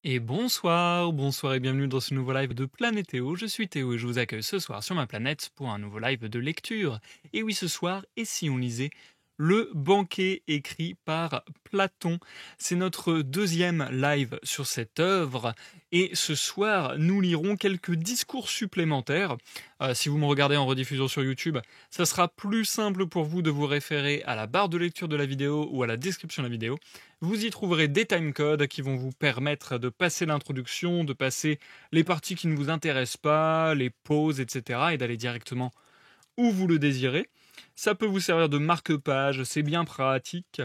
Et bonsoir et bienvenue dans ce nouveau live de Planétéo. Je suis Théo et je vous accueille ce soir sur ma planète pour un nouveau live de lecture. Et oui, ce soir, et si on lisait Le Banquet écrit par Platon. C'est notre deuxième live sur cette œuvre et ce soir, nous lirons quelques discours supplémentaires. Si vous me regardez en rediffusion sur YouTube, ça sera plus simple pour vous de vous référer à la barre de lecture de la vidéo ou à la description de la vidéo. Vous y trouverez des timecodes qui vont vous permettre de passer l'introduction, de passer les parties qui ne vous intéressent pas, les pauses, etc. et d'aller directement où vous le désirez. Ça peut vous servir de marque-page, c'est bien pratique.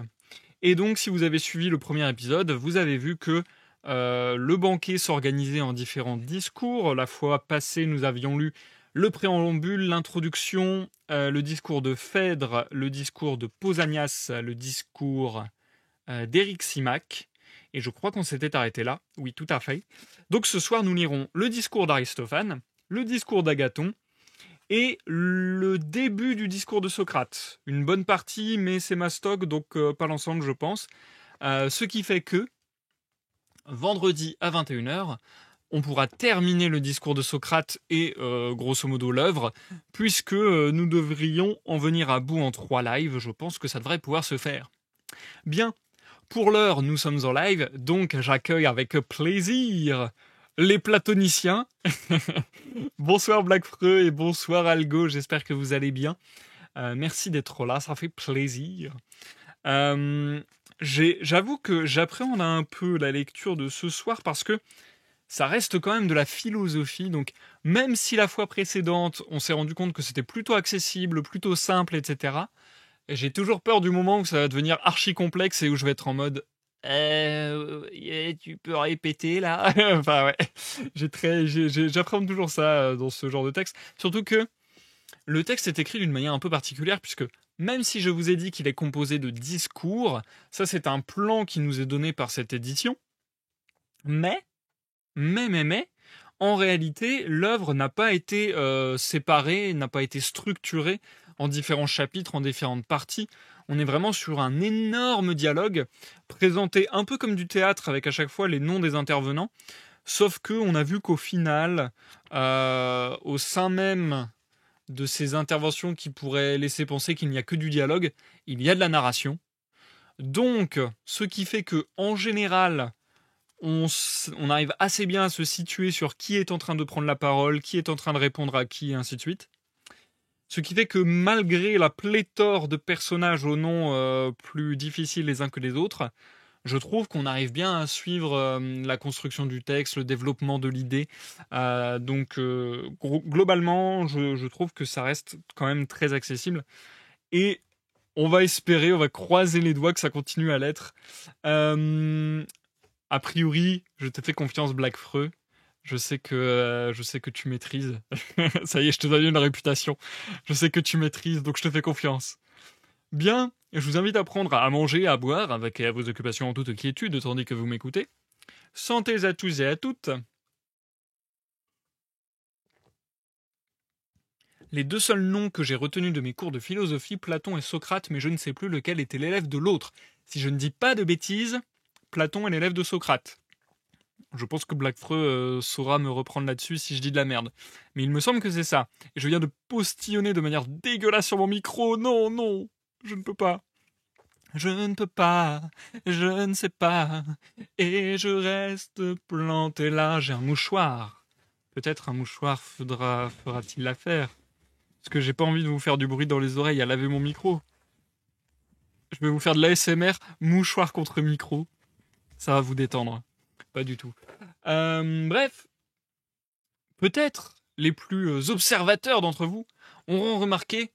Et donc, si vous avez suivi le premier épisode, vous avez vu que le banquet s'organisait en différents discours. La fois passée, nous avions lu le préambule, l'introduction, le discours de Phèdre, le discours de Pausanias, le discours d'Éric Simac. Et je crois qu'on s'était arrêté là. Oui, tout à fait. Donc ce soir, nous lirons le discours d'Aristophane, le discours d'Agathon et le début du discours de Socrate. Une bonne partie, mais c'est ma stock, donc pas l'ensemble, je pense. Ce qui fait que, vendredi à 21h, on pourra terminer le discours de Socrate et grosso modo l'œuvre, puisque nous devrions en venir à bout en 3 lives. Je pense que ça devrait pouvoir se faire. Bien, pour l'heure, nous sommes en live, donc j'accueille avec plaisir les platoniciens. Bonsoir Blackfreux et bonsoir Algo, j'espère que vous allez bien. Merci d'être là, ça fait plaisir. J'avoue que j'appréhende un peu la lecture de ce soir parce que ça reste quand même de la philosophie, donc même si la fois précédente, on s'est rendu compte que c'était plutôt accessible, plutôt simple, etc., j'ai toujours peur du moment où ça va devenir archi complexe et où je vais être en mode tu peux répéter là. Enfin ouais, j'appréhende toujours ça dans ce genre de texte. Surtout que le texte est écrit d'une manière un peu particulière puisque même si je vous ai dit qu'il est composé de discours, ça c'est un plan qui nous est donné par cette édition. Mais, en réalité, l'œuvre n'a pas été séparée, n'a pas été structurée en différents chapitres, en différentes parties. On est vraiment sur un énorme dialogue, présenté un peu comme du théâtre, avec à chaque fois les noms des intervenants. Sauf que on a vu qu'au final, au sein même de ces interventions qui pourraient laisser penser qu'il n'y a que du dialogue, il y a de la narration. Donc, ce qui fait que, en général, on arrive assez bien à se situer sur qui est en train de prendre la parole, qui est en train de répondre à qui, et ainsi de suite. Ce qui fait que malgré la pléthore de personnages aux noms plus difficiles les uns que les autres, je trouve qu'on arrive bien à suivre la construction du texte, le développement de l'idée. Globalement, je trouve que ça reste quand même très accessible. Et on va espérer, on va croiser les doigts que ça continue à l'être. A priori, je te fais confiance, Blackfreux. Je sais que tu maîtrises. Ça y est, je te donne une réputation. Je sais que tu maîtrises, donc je te fais confiance. Bien, je vous invite à prendre à manger, à boire, avec vos occupations en toute quiétude, tandis que vous m'écoutez. Santé à tous et à toutes. Les deux seuls noms que j'ai retenus de mes cours de philosophie, Platon et Socrate, mais je ne sais plus lequel était l'élève de l'autre. Si je ne dis pas de bêtises, Platon est l'élève de Socrate. Je pense que Blackfreux saura me reprendre là-dessus si je dis de la merde. Mais il me semble que c'est ça. Et je viens de postillonner de manière dégueulasse sur mon micro. Non, non, je ne peux pas. Je ne peux pas, je ne sais pas. Et je reste planté là. J'ai un mouchoir. Peut-être un mouchoir fera-t-il l'affaire. Parce que j'ai pas envie de vous faire du bruit dans les oreilles à laver mon micro. Je vais vous faire de l'ASMR, mouchoir contre micro. Ça va vous détendre. Pas du tout. Bref, peut-être les plus observateurs d'entre vous auront remarqué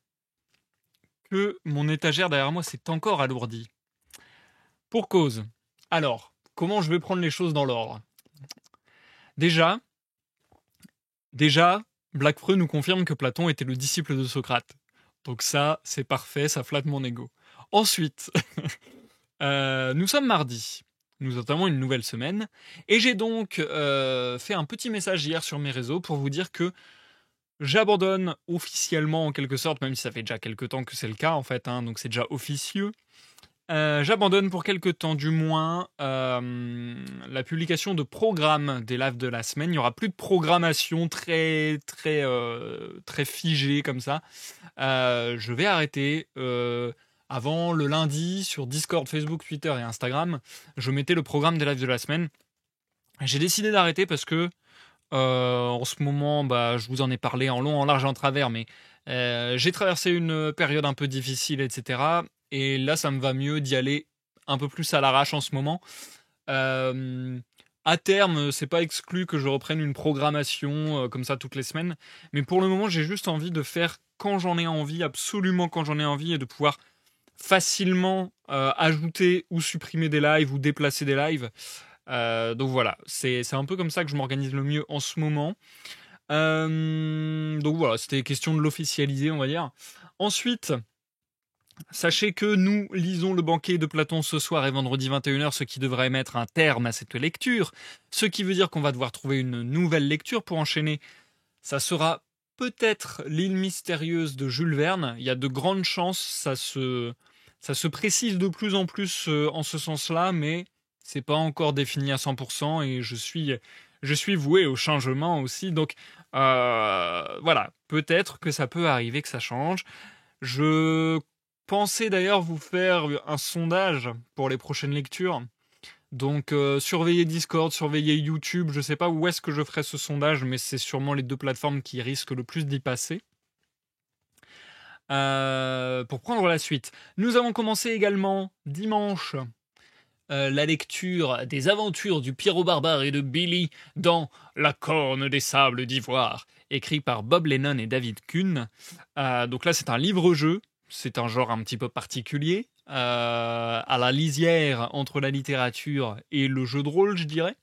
que mon étagère derrière moi s'est encore alourdie. Pour cause. Alors, comment je vais prendre les choses dans l'ordre? Déjà, Blackfreux nous confirme que Platon était le disciple de Socrate. Donc ça, c'est parfait, ça flatte mon ego. Ensuite, nous sommes mardi. Nous entamons une nouvelle semaine. Et j'ai donc fait un petit message hier sur mes réseaux pour vous dire que j'abandonne officiellement, en quelque sorte, même si ça fait déjà quelques temps que c'est le cas, en fait, hein, donc c'est déjà officieux, J'abandonne pour quelque temps du moins la publication de programmes des lives de la semaine. Il n'y aura plus de programmation très figée comme ça. Je vais arrêter. Avant le lundi, sur Discord, Facebook, Twitter et Instagram, je mettais le programme des lives de la semaine. J'ai décidé d'arrêter parce que en ce moment, je vous en ai parlé en long, en large et en travers, mais j'ai traversé une période un peu difficile, etc. Et là, ça me va mieux d'y aller un peu plus à l'arrache en ce moment. Euh, à terme, c'est pas exclu que je reprenne une programmation comme ça toutes les semaines, mais pour le moment, j'ai juste envie de faire quand j'en ai envie, absolument quand j'en ai envie, et de pouvoir facilement ajouter ou supprimer des lives ou déplacer des lives. Donc voilà, c'est un peu comme ça que je m'organise le mieux en ce moment. Donc voilà, c'était question de l'officialiser, on va dire. Ensuite, sachez que nous lisons le banquet de Platon ce soir et vendredi 21h, ce qui devrait mettre un terme à cette lecture. Ce qui veut dire qu'on va devoir trouver une nouvelle lecture pour enchaîner. Ça sera peut-être l'île mystérieuse de Jules Verne. Il y a de grandes chances, ça se précise de plus en plus en ce sens-là, mais c'est pas encore défini à 100% et je suis voué au changement aussi. Donc voilà, peut-être que ça peut arriver que ça change. Je pensais d'ailleurs vous faire un sondage pour les prochaines lectures. Donc surveillez Discord, surveillez YouTube, je sais pas où est-ce que je ferai ce sondage, mais c'est sûrement les deux plateformes qui risquent le plus d'y passer. Pour prendre la suite, nous avons commencé également dimanche la lecture des aventures du Pierrot Barbare et de Billy dans La Corne des Sables d'Ivoire, écrit par Bob Lennon et David Kuhn. Donc là, c'est un livre-jeu, c'est un genre un petit peu particulier, à la lisière entre la littérature et le jeu de rôle, je dirais.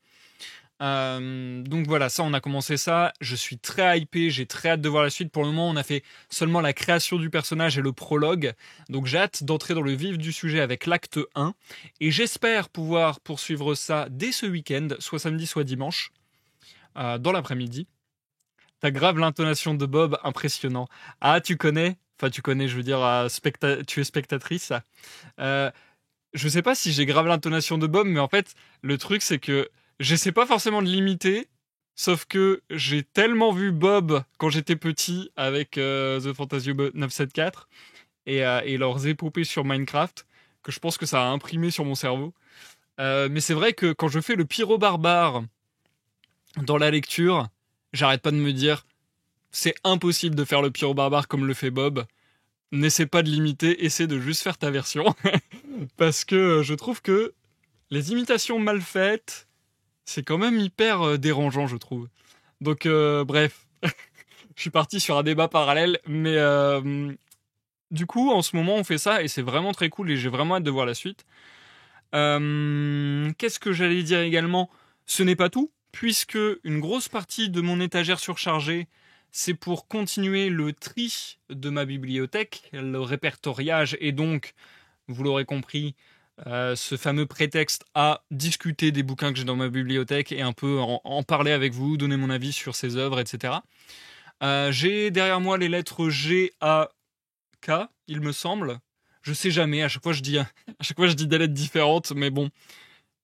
Donc voilà, ça on a commencé ça, je suis très hypé, j'ai très hâte de voir la suite. Pour le moment on a fait seulement la création du personnage et le prologue, donc j'ai hâte d'entrer dans le vif du sujet avec l'acte 1, et j'espère pouvoir poursuivre ça dès ce week-end, soit samedi soit dimanche, dans l'après-midi. T'as grave l'intonation de Bob, impressionnant. Ah tu connais, enfin tu connais, je veux dire, tu es spectatrice. euh, je sais pas si j'ai grave l'intonation de Bob, mais en fait le truc c'est que j'essaie pas forcément de l'imiter, sauf que j'ai tellement vu Bob quand j'étais petit avec The Fantasio 974 et leurs épopées sur Minecraft, que je pense que ça a imprimé sur mon cerveau. Mais c'est vrai que quand je fais le pyro barbare dans la lecture, j'arrête pas de me dire c'est impossible de faire le pyro barbare comme le fait Bob. N'essaie pas de l'imiter, essaie de juste faire ta version. Parce que je trouve que les imitations mal faites, c'est quand même hyper dérangeant, je trouve. Donc, bref, je suis parti sur un débat parallèle, mais du coup, en ce moment, on fait ça et c'est vraiment très cool et j'ai vraiment hâte de voir la suite. Qu'est-ce que j'allais dire également? Ce n'est pas tout, puisque une grosse partie de mon étagère surchargée, c'est pour continuer le tri de ma bibliothèque, le répertoriage et donc, vous l'aurez compris, ce fameux prétexte à discuter des bouquins que j'ai dans ma bibliothèque et un peu en parler avec vous, donner mon avis sur ces œuvres, etc. J'ai derrière moi les lettres G, A, K, il me semble. Je sais jamais, à chaque fois je dis des lettres différentes, mais bon.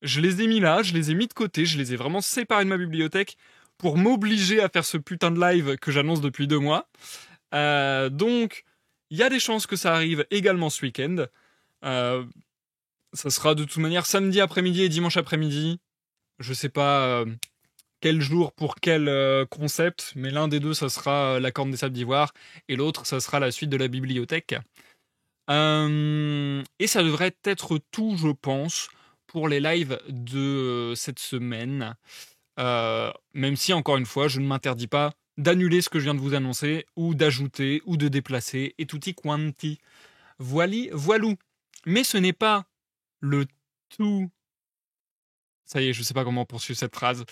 Je les ai mis là, je les ai mis de côté, je les ai vraiment séparés de ma bibliothèque pour m'obliger à faire ce putain de live que j'annonce depuis 2 mois. Donc, il y a des chances que ça arrive également ce week-end. Ça sera de toute manière samedi après-midi et dimanche après-midi. Je sais pas quel jour pour quel concept, mais l'un des deux, ça sera la Corne des Sables d'Ivoire, et l'autre, ça sera la suite de la bibliothèque. Et ça devrait être tout, je pense, pour les lives de cette semaine. Même si, encore une fois, je ne m'interdis pas d'annuler ce que je viens de vous annoncer, ou d'ajouter, ou de déplacer, et tutti quanti. Voilou. Mais ce n'est pas le tout. Ça y est, je sais pas comment poursuivre cette phrase.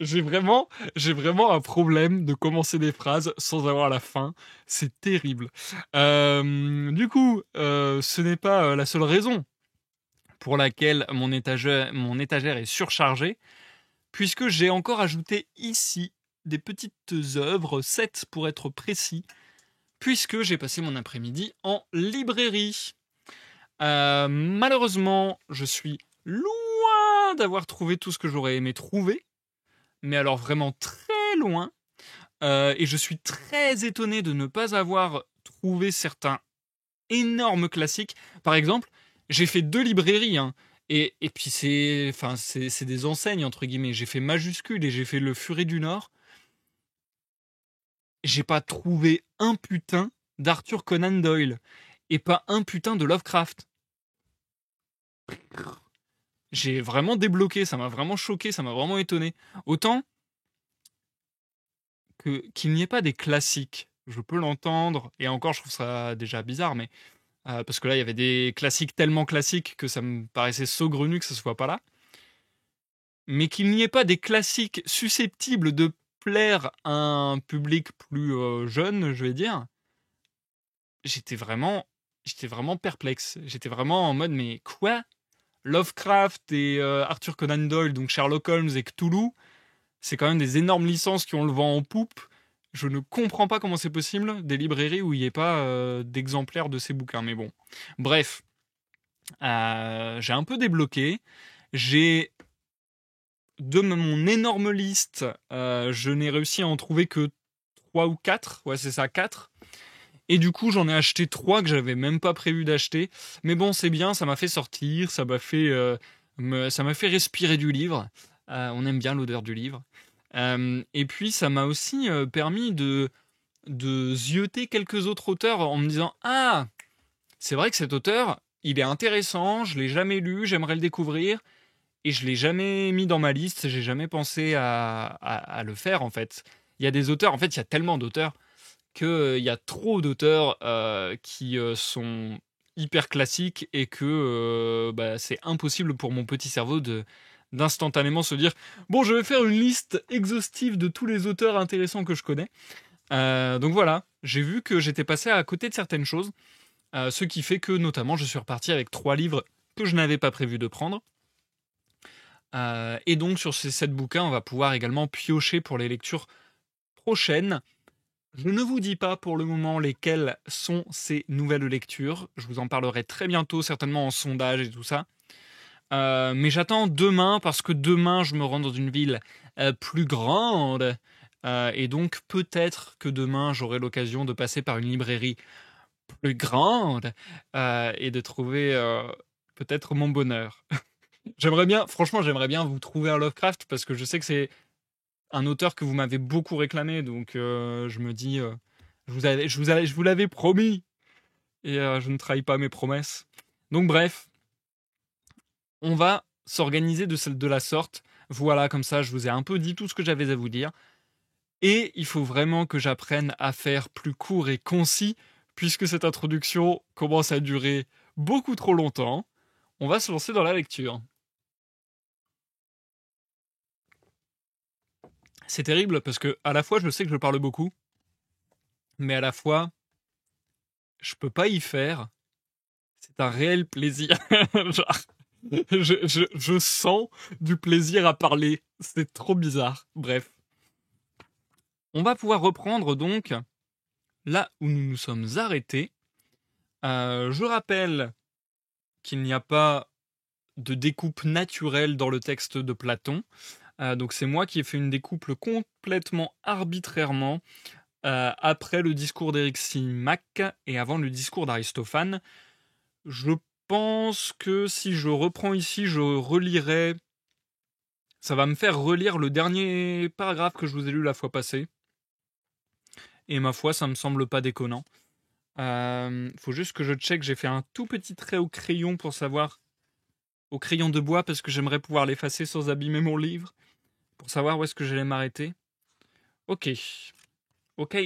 j'ai vraiment un problème de commencer des phrases sans avoir la fin. C'est terrible. Du coup, ce n'est pas la seule raison pour laquelle mon étagère est surchargée, puisque j'ai encore ajouté ici des petites œuvres, 7 pour être précis, puisque j'ai passé mon après-midi en librairie. Malheureusement, je suis loin d'avoir trouvé tout ce que j'aurais aimé trouver, mais alors vraiment très loin. Et je suis très étonné de ne pas avoir trouvé certains énormes classiques. Par exemple, j'ai fait 2 librairies, hein, et puis c'est des enseignes entre guillemets. J'ai fait Majuscule et j'ai fait Le Furet du Nord. J'ai pas trouvé un putain d'Arthur Conan Doyle et pas un putain de Lovecraft. J'ai vraiment débloqué, ça m'a vraiment choqué, ça m'a vraiment étonné. Autant qu'il n'y ait pas des classiques, je peux l'entendre, et encore je trouve ça déjà bizarre, mais parce que là il y avait des classiques tellement classiques que ça me paraissait saugrenu que ça soit pas là. Mais qu'il n'y ait pas des classiques susceptibles de plaire à un public plus jeune, je vais dire, j'étais vraiment, j'étais vraiment perplexe. J'étais vraiment en mode, mais quoi? Lovecraft et Arthur Conan Doyle, donc Sherlock Holmes et Cthulhu, c'est quand même des énormes licences qui ont le vent en poupe. Je ne comprends pas comment c'est possible des librairies où il n'y ait pas d'exemplaires de ces bouquins. Mais bon, bref, j'ai un peu débloqué. J'ai de mon énorme liste, je n'ai réussi à en trouver que 3 ou 4. Ouais, c'est ça, 4. Et du coup, j'en ai acheté 3 que j'avais même pas prévu d'acheter. Mais bon, c'est bien, ça m'a fait sortir, ça m'a fait respirer du livre. On aime bien l'odeur du livre. Et puis, ça m'a aussi permis de zioter quelques autres auteurs en me disant, ah, c'est vrai que cet auteur, il est intéressant, je l'ai jamais lu, j'aimerais le découvrir. Et je l'ai jamais mis dans ma liste, j'ai jamais pensé à le faire en fait. Il y a des auteurs, en fait, il y a tellement d'auteurs qu'il y a trop d'auteurs qui sont hyper classiques et que c'est impossible pour mon petit cerveau d'instantanément se dire bon, je vais faire une liste exhaustive de tous les auteurs intéressants que je connais. Donc voilà, j'ai vu que j'étais passé à côté de certaines choses, ce qui fait que notamment je suis reparti avec 3 livres que je n'avais pas prévu de prendre. Et donc sur ces 7 bouquins, on va pouvoir également piocher pour les lectures prochaines. Je ne vous dis pas pour le moment lesquelles sont ces nouvelles lectures. Je vous en parlerai très bientôt, certainement en sondage et tout ça. Mais j'attends demain parce que demain je me rends dans une ville plus grande. Et donc peut-être que demain j'aurai l'occasion de passer par une librairie plus grande et de trouver peut-être mon bonheur. J'aimerais bien, franchement, j'aimerais bien vous trouver un Lovecraft parce que je sais que c'est un auteur que vous m'avez beaucoup réclamé, donc je me dis, je vous l'avais promis et je ne trahis pas mes promesses. Donc bref, on va s'organiser de la sorte. Voilà, comme ça, je vous ai un peu dit tout ce que j'avais à vous dire. Et il faut vraiment que j'apprenne à faire plus court et concis, puisque cette introduction commence à durer beaucoup trop longtemps. On va se lancer dans la lecture. C'est terrible parce que à la fois je sais que je parle beaucoup, mais à la fois je peux pas y faire. C'est un réel plaisir. Genre, je sens du plaisir à parler. C'est trop bizarre. Bref. On va pouvoir reprendre donc là où nous nous sommes arrêtés. Je rappelle qu'il n'y a pas de découpe naturelle dans le texte de Platon. Donc c'est moi qui ai fait une découpe complètement arbitrairement après le discours d'Éric Simac et avant le discours d'Aristophane. Je pense que si je reprends ici, je relirai. Ça va me faire relire le dernier paragraphe que je vous ai lu la fois passée. Et ma foi, ça me semble pas déconnant. Faut juste que je check. J'ai fait un tout petit trait au crayon pour savoir. Au crayon de bois, parce que j'aimerais pouvoir l'effacer sans abîmer mon livre. Pour savoir où est-ce que j'allais m'arrêter. Ok. Ok.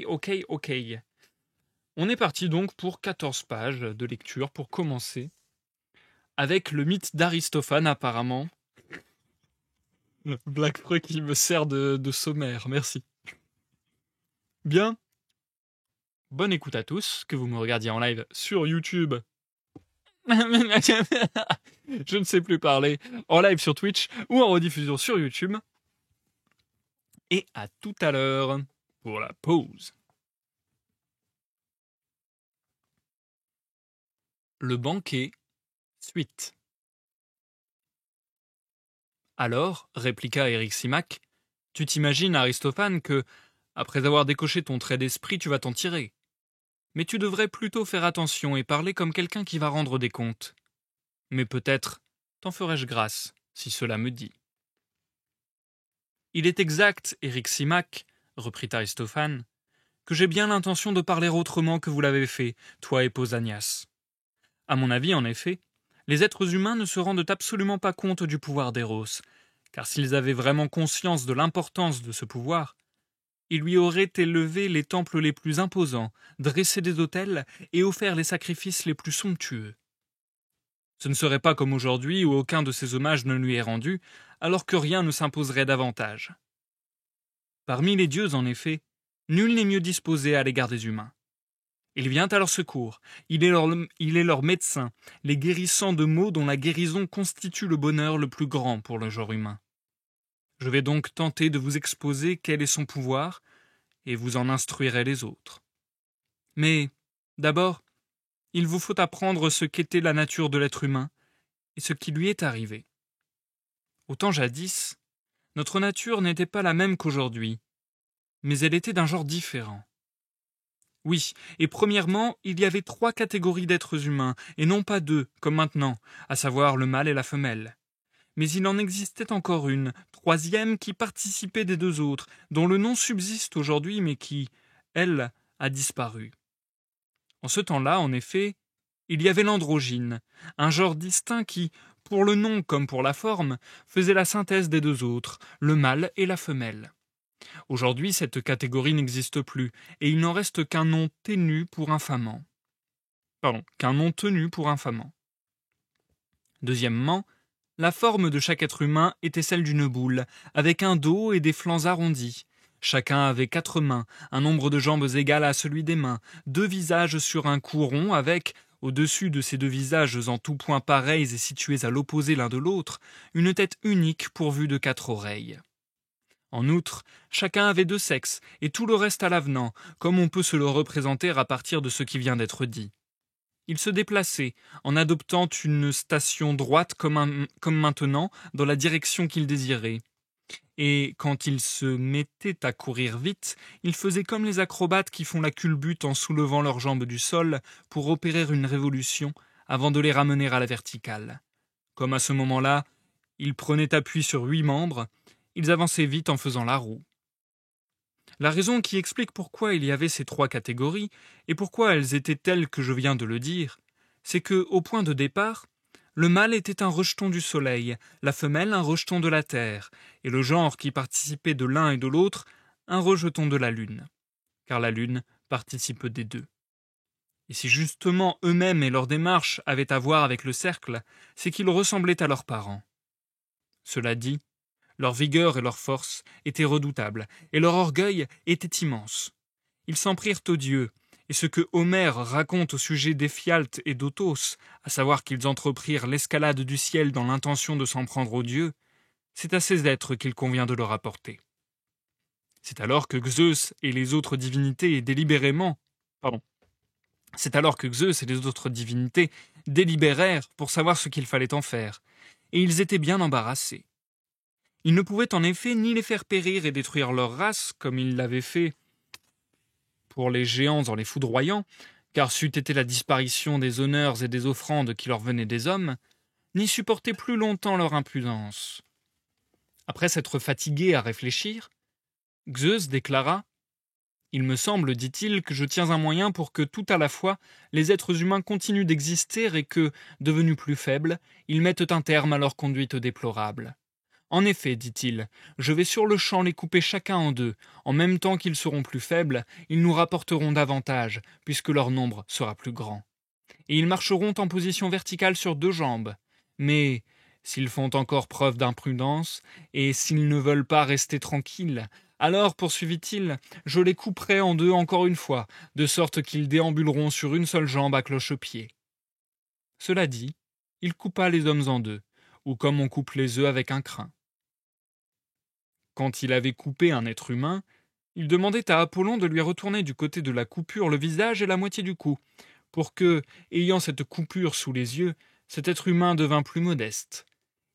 On est parti donc pour 14 pages de lecture pour commencer. Avec le mythe d'Aristophane, apparemment. Black Freux qui me sert de sommaire, merci. Bien. Bonne écoute à tous, que vous me regardiez en live sur YouTube. Je ne sais plus parler. En live sur Twitch ou en rediffusion sur YouTube. Et à tout à l'heure pour la pause. Le banquet Suite. Alors, répliqua Eryximaque, tu t'imagines, Aristophane, que, après avoir décoché ton trait d'esprit, tu vas t'en tirer. Mais tu devrais plutôt faire attention et parler comme quelqu'un qui va rendre des comptes. Mais peut-être t'en ferai-je grâce, si cela me dit. Il est exact, Eryximaque, reprit Aristophane, que j'ai bien l'intention de parler autrement que vous l'avez fait, toi et Pausanias. À mon avis, en effet, les êtres humains ne se rendent absolument pas compte du pouvoir d'Eros, car s'ils avaient vraiment conscience de l'importance de ce pouvoir, ils lui auraient élevé les temples les plus imposants, dressé des autels et offert les sacrifices les plus somptueux. Ce ne serait pas comme aujourd'hui où aucun de ces hommages ne lui est rendu, alors que rien ne s'imposerait davantage. Parmi les dieux, en effet, nul n'est mieux disposé à l'égard des humains. Il vient à leur secours, il est leur médecin, les guérissant de maux dont la guérison constitue le bonheur le plus grand pour le genre humain. Je vais donc tenter de vous exposer quel est son pouvoir, et vous en instruirez les autres. Mais, d'abord, il vous faut apprendre ce qu'était la nature de l'être humain, et ce qui lui est arrivé. Au temps jadis, notre nature n'était pas la même qu'aujourd'hui, mais elle était d'un genre différent. Oui, et premièrement, il y avait 3 catégories d'êtres humains, et non pas 2, comme maintenant, à savoir le mâle et la femelle. Mais il en existait encore une, 3e, qui participait des 2 autres, dont le nom subsiste aujourd'hui, mais qui, elle, a disparu. En ce temps-là, en effet, il y avait l'androgyne, un genre distinct qui, pour le nom comme pour la forme, faisait la synthèse des 2 autres, le mâle et la femelle. Aujourd'hui, cette catégorie n'existe plus, et il n'en reste qu'un nom tenu pour infamant. Qu'un nom tenu pour infamant. Deuxièmement, la forme de chaque être humain était celle d'une boule, avec un dos et des flancs arrondis. Chacun avait 4 mains, un nombre de jambes égal à celui des mains, 2 visages sur un cou rond avec, au-dessus de ces 2 visages en tout point pareils et situés à l'opposé l'un de l'autre, une tête unique pourvue de 4 oreilles. En outre, chacun avait 2 sexes, et tout le reste à l'avenant, comme on peut se le représenter à partir de ce qui vient d'être dit. Il se déplaçait, en adoptant une station droite comme maintenant, dans la direction qu'il désirait. Et quand il se mettait à courir vite, il faisait comme les acrobates qui font la culbute en soulevant leurs jambes du sol pour opérer une révolution avant de les ramener à la verticale. Comme à ce moment-là, il prenait appui sur 8 membres, ils avançaient vite en faisant la roue. La raison qui explique pourquoi il y avait ces 3 catégories, et pourquoi elles étaient telles que je viens de le dire, c'est que, au point de départ, le mâle était un rejeton du soleil, la femelle un rejeton de la terre, et le genre qui participait de l'un et de l'autre, un rejeton de la lune, car la lune participe des 2. Et si justement eux-mêmes et leur démarche avaient à voir avec le cercle, c'est qu'ils ressemblaient à leurs parents. Cela dit, leur vigueur et leur force étaient redoutables, et leur orgueil était immense. Ils s'en prirent aux dieux, et ce que Homère raconte au sujet d'Éphialte et d'Othos, à savoir qu'ils entreprirent l'escalade du ciel dans l'intention de s'en prendre aux dieux, c'est à ces êtres qu'il convient de le rapporter. C'est alors que Zeus et les autres divinités délibérèrent pour savoir ce qu'il fallait en faire, et ils étaient bien embarrassés. Ils ne pouvaient en effet ni les faire périr et détruire leur race, comme ils l'avaient fait pour les géants en les foudroyant, car c'eût été la disparition des honneurs et des offrandes qui leur venaient des hommes, ni supporter plus longtemps leur impudence. Après s'être fatigué à réfléchir, Zeus déclara « Il me semble, dit-il, que je tiens un moyen pour que tout à la fois les êtres humains continuent d'exister et que, devenus plus faibles, ils mettent un terme à leur conduite déplorable. En effet, dit-il, je vais sur-le-champ les couper chacun en 2. En même temps qu'ils seront plus faibles, ils nous rapporteront davantage, puisque leur nombre sera plus grand. Et ils marcheront en position verticale sur 2 jambes. Mais, s'ils font encore preuve d'imprudence, et s'ils ne veulent pas rester tranquilles, alors, poursuivit-il, je les couperai en 2 encore une fois, de sorte qu'ils déambuleront sur une seule jambe à cloche-pied. Cela dit, il coupa les hommes en 2, ou comme on coupe les œufs avec un crin. Quand il avait coupé un être humain, il demandait à Apollon de lui retourner du côté de la coupure le visage et la moitié du cou, pour que, ayant cette coupure sous les yeux, cet être humain devint plus modeste.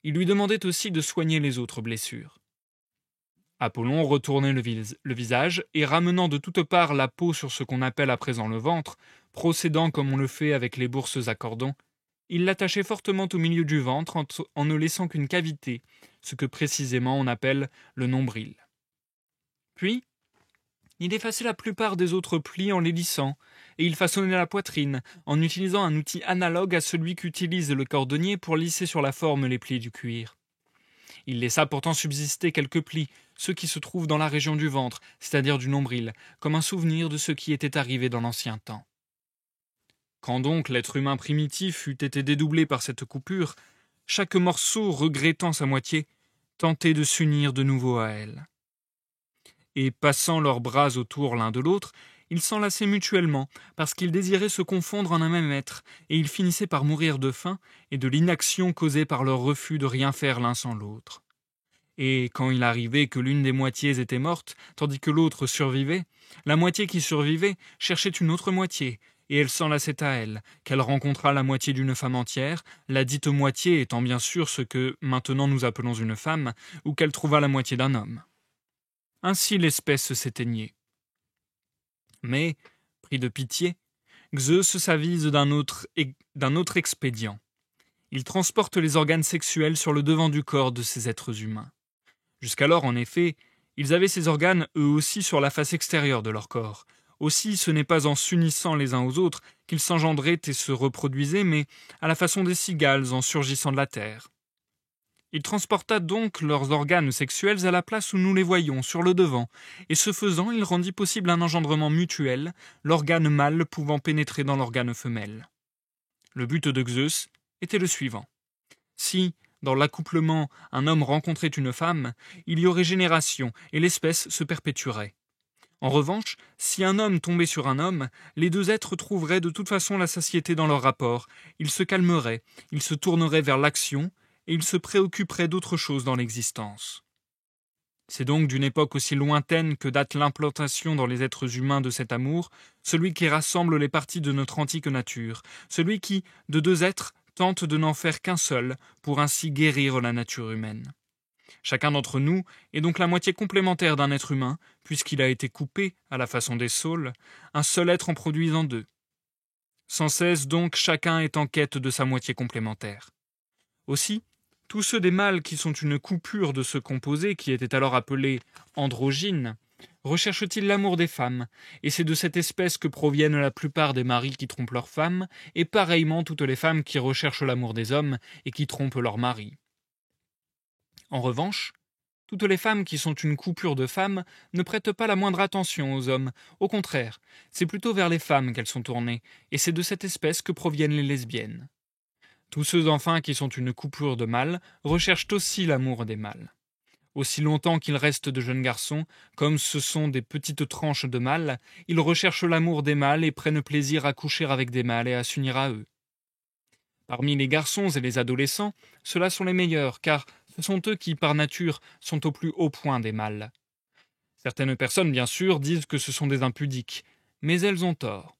Il lui demandait aussi de soigner les autres blessures. Apollon retournait le visage et ramenant de toutes parts la peau sur ce qu'on appelle à présent le ventre, procédant comme on le fait avec les bourses à cordons, il l'attachait fortement au milieu du ventre en ne laissant qu'une cavité, ce que précisément on appelle le nombril. Puis, il effaçait la plupart des autres plis en les lissant, et il façonnait la poitrine en utilisant un outil analogue à celui qu'utilise le cordonnier pour lisser sur la forme les plis du cuir. Il laissa pourtant subsister quelques plis, ceux qui se trouvent dans la région du ventre, c'est-à-dire du nombril, comme un souvenir de ce qui était arrivé dans l'ancien temps. Quand donc l'être humain primitif eût été dédoublé par cette coupure, chaque morceau, regrettant sa moitié, tentait de s'unir de nouveau à elle. Et passant leurs bras autour l'un de l'autre, ils s'enlaçaient mutuellement, parce qu'ils désiraient se confondre en un même être, et ils finissaient par mourir de faim et de l'inaction causée par leur refus de rien faire l'un sans l'autre. Et quand il arrivait que l'une des moitiés était morte, tandis que l'autre survivait, la moitié qui survivait cherchait une autre moitié, et elle s'enlaçait à elle, qu'elle rencontra la moitié d'une femme entière, la dite moitié étant bien sûr ce que maintenant nous appelons une femme, ou qu'elle trouva la moitié d'un homme. Ainsi l'espèce s'éteignait. Mais, pris de pitié, Zeus s'avise d'un autre expédient. Il transporte les organes sexuels sur le devant du corps de ces êtres humains. Jusqu'alors, en effet, ils avaient ces organes eux aussi sur la face extérieure de leur corps. Aussi, ce n'est pas en s'unissant les uns aux autres qu'ils s'engendraient et se reproduisaient, mais à la façon des cigales en surgissant de la terre. Il transporta donc leurs organes sexuels à la place où nous les voyons, sur le devant, et ce faisant, il rendit possible un engendrement mutuel, l'organe mâle pouvant pénétrer dans l'organe femelle. Le but de Zeus était le suivant. Si, dans l'accouplement, un homme rencontrait une femme, il y aurait génération et l'espèce se perpétuerait. En revanche, si un homme tombait sur un homme, les deux êtres trouveraient de toute façon la satiété dans leur rapport, ils se calmeraient, ils se tourneraient vers l'action, et ils se préoccuperaient d'autre chose dans l'existence. C'est donc d'une époque aussi lointaine que date l'implantation dans les êtres humains de cet amour, celui qui rassemble les parties de notre antique nature, celui qui, de deux êtres, tente de n'en faire qu'un seul, pour ainsi guérir la nature humaine. Chacun d'entre nous est donc la moitié complémentaire d'un être humain, puisqu'il a été coupé, à la façon des saules, un seul être en produisant deux. Sans cesse donc chacun est en quête de sa moitié complémentaire. Aussi, tous ceux des mâles qui sont une coupure de ce composé, qui était alors appelé androgyne, recherchent-ils l'amour des femmes, et c'est de cette espèce que proviennent la plupart des maris qui trompent leurs femmes, et pareillement toutes les femmes qui recherchent l'amour des hommes et qui trompent leurs maris. En revanche, toutes les femmes qui sont une coupure de femmes ne prêtent pas la moindre attention aux hommes, au contraire, c'est plutôt vers les femmes qu'elles sont tournées, et c'est de cette espèce que proviennent les lesbiennes. Tous ceux enfin qui sont une coupure de mâles recherchent aussi l'amour des mâles. Aussi longtemps qu'ils restent de jeunes garçons, comme ce sont des petites tranches de mâles, ils recherchent l'amour des mâles et prennent plaisir à coucher avec des mâles et à s'unir à eux. Parmi les garçons et les adolescents, ceux-là sont les meilleurs, car ce sont eux qui, par nature, sont au plus haut point des mâles. Certaines personnes, bien sûr, disent que ce sont des impudiques, mais elles ont tort.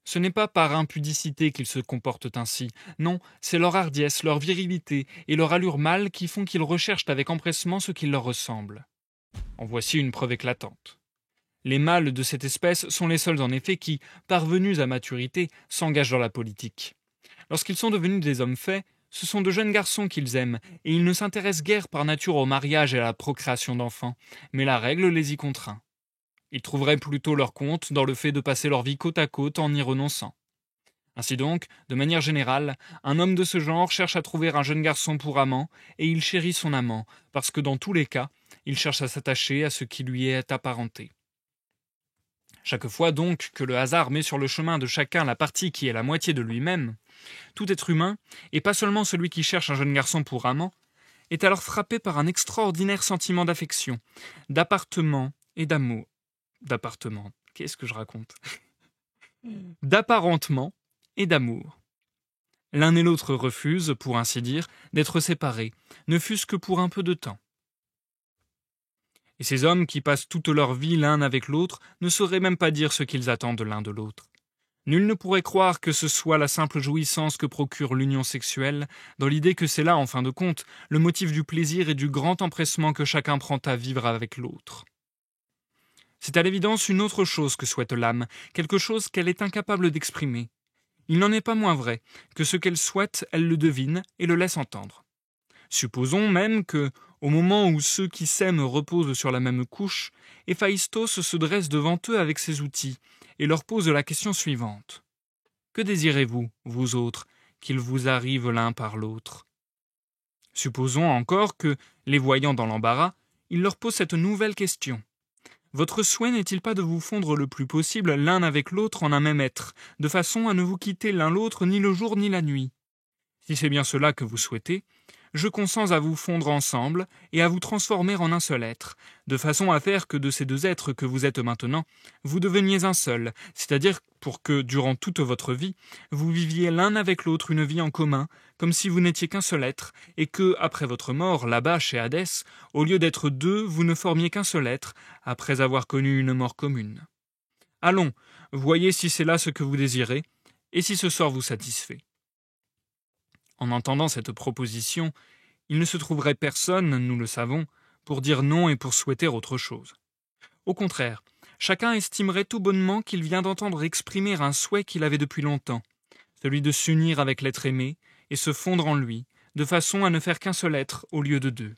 Ce n'est pas par impudicité qu'ils se comportent ainsi, non, c'est leur hardiesse, leur virilité et leur allure mâle qui font qu'ils recherchent avec empressement ce qui leur ressemble. En voici une preuve éclatante. Les mâles de cette espèce sont les seuls en effet qui, parvenus à maturité, s'engagent dans la politique. Lorsqu'ils sont devenus des hommes faits, ce sont de jeunes garçons qu'ils aiment, et ils ne s'intéressent guère par nature au mariage et à la procréation d'enfants, mais la règle les y contraint. Ils trouveraient plutôt leur compte dans le fait de passer leur vie côte à côte en y renonçant. Ainsi donc, de manière générale, un homme de ce genre cherche à trouver un jeune garçon pour amant, et il chérit son amant, parce que dans tous les cas, il cherche à s'attacher à ce qui lui est apparenté. Chaque fois donc que le hasard met sur le chemin de chacun la partie qui est la moitié de lui-même, tout être humain, et pas seulement celui qui cherche un jeune garçon pour amant, est alors frappé par un extraordinaire sentiment d'affection, d'appartement et d'amour. D'appartement, qu'est-ce que je raconte? D'apparentement et d'amour. L'un et l'autre refusent, pour ainsi dire, d'être séparés, ne fût-ce que pour un peu de temps. Et ces hommes qui passent toute leur vie l'un avec l'autre ne sauraient même pas dire ce qu'ils attendent l'un de l'autre. Nul ne pourrait croire que ce soit la simple jouissance que procure l'union sexuelle, dans l'idée que c'est là, en fin de compte, le motif du plaisir et du grand empressement que chacun prend à vivre avec l'autre. C'est à l'évidence une autre chose que souhaite l'âme, quelque chose qu'elle est incapable d'exprimer. Il n'en est pas moins vrai que ce qu'elle souhaite, elle le devine et le laisse entendre. Supposons même que, au moment où ceux qui s'aiment reposent sur la même couche, Héphaïstos se dresse devant eux avec ses outils et leur pose la question suivante. Que désirez-vous, vous autres, qu'il vous arrive l'un par l'autre ? Supposons encore que, les voyant dans l'embarras, il leur pose cette nouvelle question. Votre souhait n'est-il pas de vous fondre le plus possible l'un avec l'autre en un même être, de façon à ne vous quitter l'un l'autre ni le jour ni la nuit ? Si c'est bien cela que vous souhaitez, je consens à vous fondre ensemble et à vous transformer en un seul être, de façon à faire que de ces deux êtres que vous êtes maintenant, vous deveniez un seul, c'est-à-dire pour que, durant toute votre vie, vous viviez l'un avec l'autre une vie en commun, comme si vous n'étiez qu'un seul être, et que, après votre mort, là-bas, chez Hadès, au lieu d'être deux, vous ne formiez qu'un seul être, après avoir connu une mort commune. Allons, voyez si c'est là ce que vous désirez, et si ce sort vous satisfait. En entendant cette proposition, il ne se trouverait personne, nous le savons, pour dire non et pour souhaiter autre chose. Au contraire, chacun estimerait tout bonnement qu'il vient d'entendre exprimer un souhait qu'il avait depuis longtemps, celui de s'unir avec l'être aimé et se fondre en lui, de façon à ne faire qu'un seul être au lieu de deux.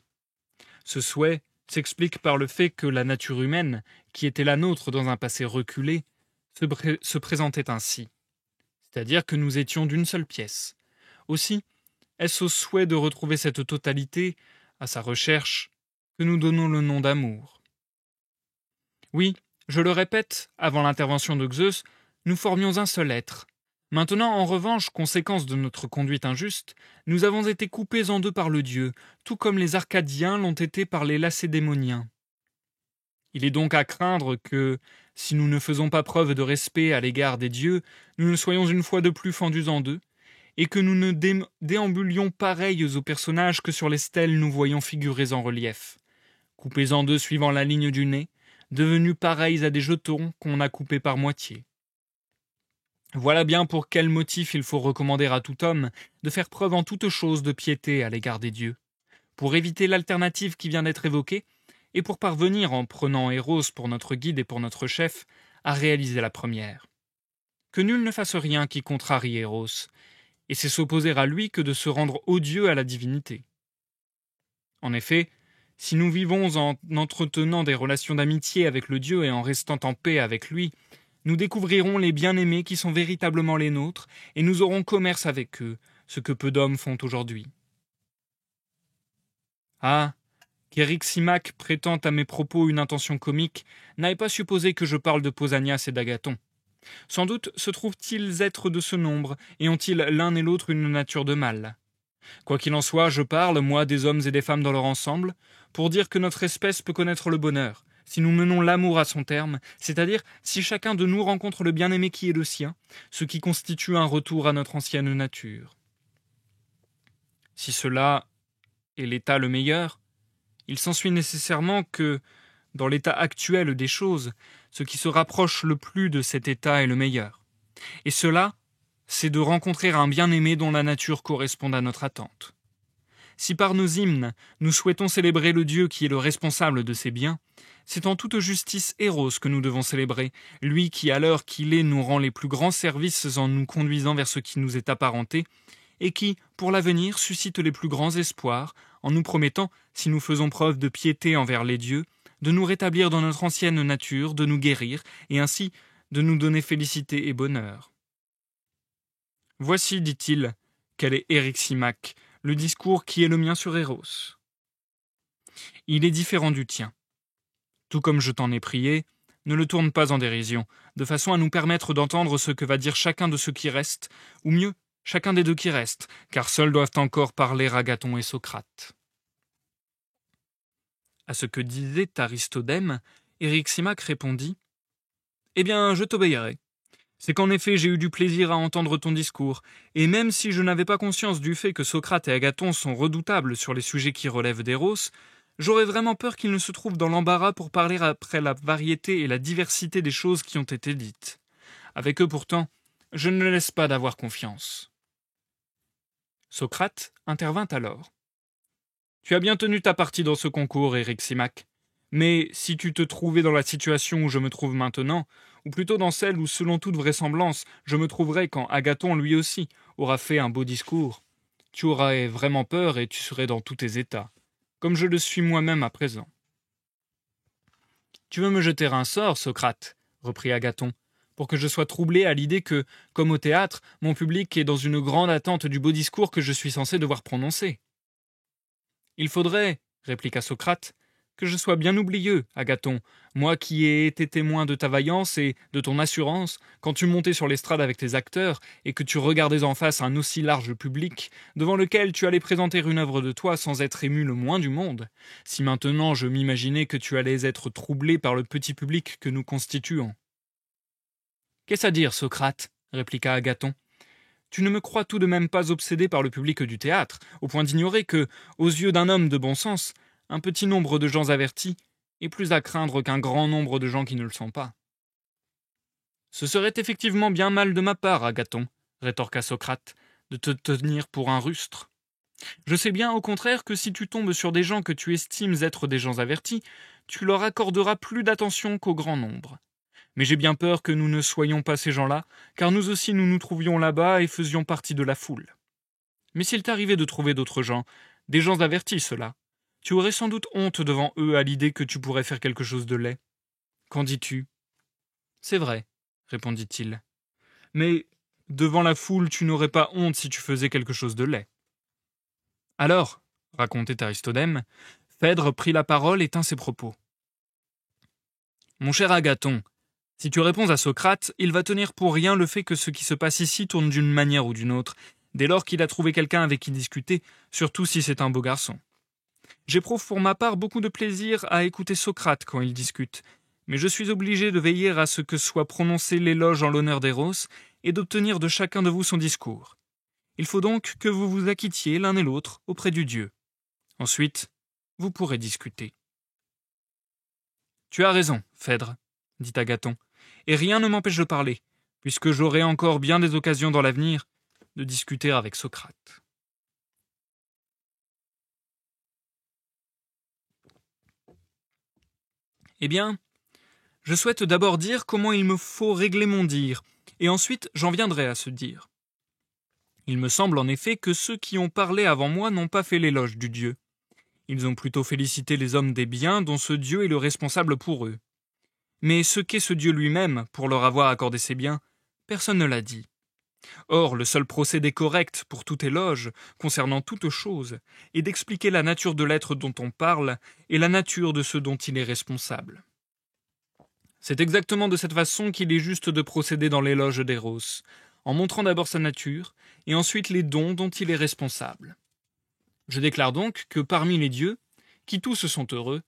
Ce souhait s'explique par le fait que la nature humaine, qui était la nôtre dans un passé reculé, se présentait ainsi, c'est-à-dire que nous étions d'une seule pièce. Aussi, est-ce au souhait de retrouver cette totalité, à sa recherche, que nous donnons le nom d'amour. Oui, je le répète, avant l'intervention de Zeus, nous formions un seul être. Maintenant, en revanche, conséquence de notre conduite injuste, nous avons été coupés en deux par le dieu, tout comme les Arcadiens l'ont été par les Lacédémoniens. Il est donc à craindre que, si nous ne faisons pas preuve de respect à l'égard des dieux, nous ne soyons une fois de plus fendus en deux, et que nous ne déambulions pareils aux personnages que sur les stèles nous voyons figurés en relief, coupés en deux suivant la ligne du nez, devenus pareils à des jetons qu'on a coupés par moitié. Voilà bien pour quel motif il faut recommander à tout homme de faire preuve en toute chose de piété à l'égard des dieux, pour éviter l'alternative qui vient d'être évoquée, et pour parvenir, en prenant Eros pour notre guide et pour notre chef, à réaliser la première. Que nul ne fasse rien qui contrarie Eros, et c'est s'opposer à lui que de se rendre odieux à la divinité. En effet, si nous vivons en entretenant des relations d'amitié avec le Dieu et en restant en paix avec lui, nous découvrirons les bien-aimés qui sont véritablement les nôtres, et nous aurons commerce avec eux, ce que peu d'hommes font aujourd'hui. Ah, qu'Eryximaque prétend à mes propos une intention comique, n'avez pas supposé que je parle de Pausanias et d'Agathon. Sans doute se trouvent-ils êtres de ce nombre, et ont-ils l'un et l'autre une nature de mâle. Quoi qu'il en soit, je parle, moi, des hommes et des femmes dans leur ensemble, pour dire que notre espèce peut connaître le bonheur, si nous menons l'amour à son terme, c'est-à-dire si chacun de nous rencontre le bien-aimé qui est le sien, ce qui constitue un retour à notre ancienne nature. Si cela est l'état le meilleur, il s'ensuit nécessairement que, dans l'état actuel des choses, ce qui se rapproche le plus de cet état est le meilleur. Et cela, c'est de rencontrer un bien-aimé dont la nature corresponde à notre attente. Si par nos hymnes, nous souhaitons célébrer le Dieu qui est le responsable de ces biens, c'est en toute justice Eros que nous devons célébrer, lui qui, à l'heure qu'il est, nous rend les plus grands services en nous conduisant vers ce qui nous est apparenté, et qui, pour l'avenir, suscite les plus grands espoirs, en nous promettant, si nous faisons preuve de piété envers les dieux, de nous rétablir dans notre ancienne nature, de nous guérir, et ainsi de nous donner félicité et bonheur. Voici, dit-il, quel est Eryximaque, le discours qui est le mien sur Eros. Il est différent du tien. Tout comme je t'en ai prié, ne le tourne pas en dérision, de façon à nous permettre d'entendre ce que va dire chacun de ceux qui restent, ou mieux, chacun des deux qui restent, car seuls doivent encore parler Agathon et Socrate. À ce que disait Aristodème, Eryximaque répondit « Eh bien, je t'obéirai. C'est qu'en effet, j'ai eu du plaisir à entendre ton discours, et même si je n'avais pas conscience du fait que Socrate et Agathon sont redoutables sur les sujets qui relèvent d'Eros, j'aurais vraiment peur qu'ils ne se trouvent dans l'embarras pour parler après la variété et la diversité des choses qui ont été dites. Avec eux pourtant, je ne laisse pas d'avoir confiance. » Socrate intervint alors. « Tu as bien tenu ta partie dans ce concours, Eryximaque. Mais si tu te trouvais dans la situation où je me trouve maintenant, ou plutôt dans celle où, selon toute vraisemblance, je me trouverai quand Agathon, lui aussi, aura fait un beau discours, tu aurais vraiment peur et tu serais dans tous tes états, comme je le suis moi-même à présent. »« Tu veux me jeter un sort, Socrate, reprit Agathon, pour que je sois troublé à l'idée que, comme au théâtre, mon public est dans une grande attente du beau discours que je suis censé devoir prononcer. »« Il faudrait, répliqua Socrate, que je sois bien oublieux, Agathon, moi qui ai été témoin de ta vaillance et de ton assurance, quand tu montais sur l'estrade avec tes acteurs et que tu regardais en face un aussi large public, devant lequel tu allais présenter une œuvre de toi sans être ému le moins du monde. Si maintenant je m'imaginais que tu allais être troublé par le petit public que nous constituons. »« Qu'est-ce à dire, Socrate ? Répliqua Agathon. Tu ne me crois tout de même pas obsédé par le public du théâtre, au point d'ignorer que, aux yeux d'un homme de bon sens, un petit nombre de gens avertis est plus à craindre qu'un grand nombre de gens qui ne le sont pas. »« Ce serait effectivement bien mal de ma part, Agathon, rétorqua Socrate, de te tenir pour un rustre. Je sais bien, au contraire, que si tu tombes sur des gens que tu estimes être des gens avertis, tu leur accorderas plus d'attention qu'au grand nombre. Mais j'ai bien peur que nous ne soyons pas ces gens-là, car nous aussi nous nous trouvions là-bas et faisions partie de la foule. Mais s'il t'arrivait de trouver d'autres gens, des gens avertis, ceux-là, tu aurais sans doute honte devant eux à l'idée que tu pourrais faire quelque chose de laid. Qu'en dis-tu ? » ?»« C'est vrai, répondit-il. Mais devant la foule, tu n'aurais pas honte si tu faisais quelque chose de laid. » Alors, racontait Aristodème, Phèdre prit la parole et tint ses propos. « Mon cher Agathon, si tu réponds à Socrate, il va tenir pour rien le fait que ce qui se passe ici tourne d'une manière ou d'une autre, dès lors qu'il a trouvé quelqu'un avec qui discuter, surtout si c'est un beau garçon. J'éprouve pour ma part beaucoup de plaisir à écouter Socrate quand il discute, mais je suis obligé de veiller à ce que soit prononcé l'éloge en l'honneur d'Eros et d'obtenir de chacun de vous son discours. Il faut donc que vous vous acquittiez l'un et l'autre auprès du Dieu. Ensuite, vous pourrez discuter. »« Tu as raison, Phèdre, dit Agathon, et rien ne m'empêche de parler, puisque j'aurai encore bien des occasions dans l'avenir de discuter avec Socrate. » Eh bien, je souhaite d'abord dire comment il me faut régler mon dire, et ensuite j'en viendrai à ce dire. Il me semble en effet que ceux qui ont parlé avant moi n'ont pas fait l'éloge du Dieu. Ils ont plutôt félicité les hommes des biens dont ce Dieu est le responsable pour eux. Mais ce qu'est ce Dieu lui-même, pour leur avoir accordé ces biens, personne ne l'a dit. Or, le seul procédé correct pour tout éloge, concernant toute chose, est d'expliquer la nature de l'être dont on parle et la nature de ce dont il est responsable. C'est exactement de cette façon qu'il est juste de procéder dans l'éloge d'Eros, en montrant d'abord sa nature, et ensuite les dons dont il est responsable. Je déclare donc que parmi les dieux, qui tous sont heureux,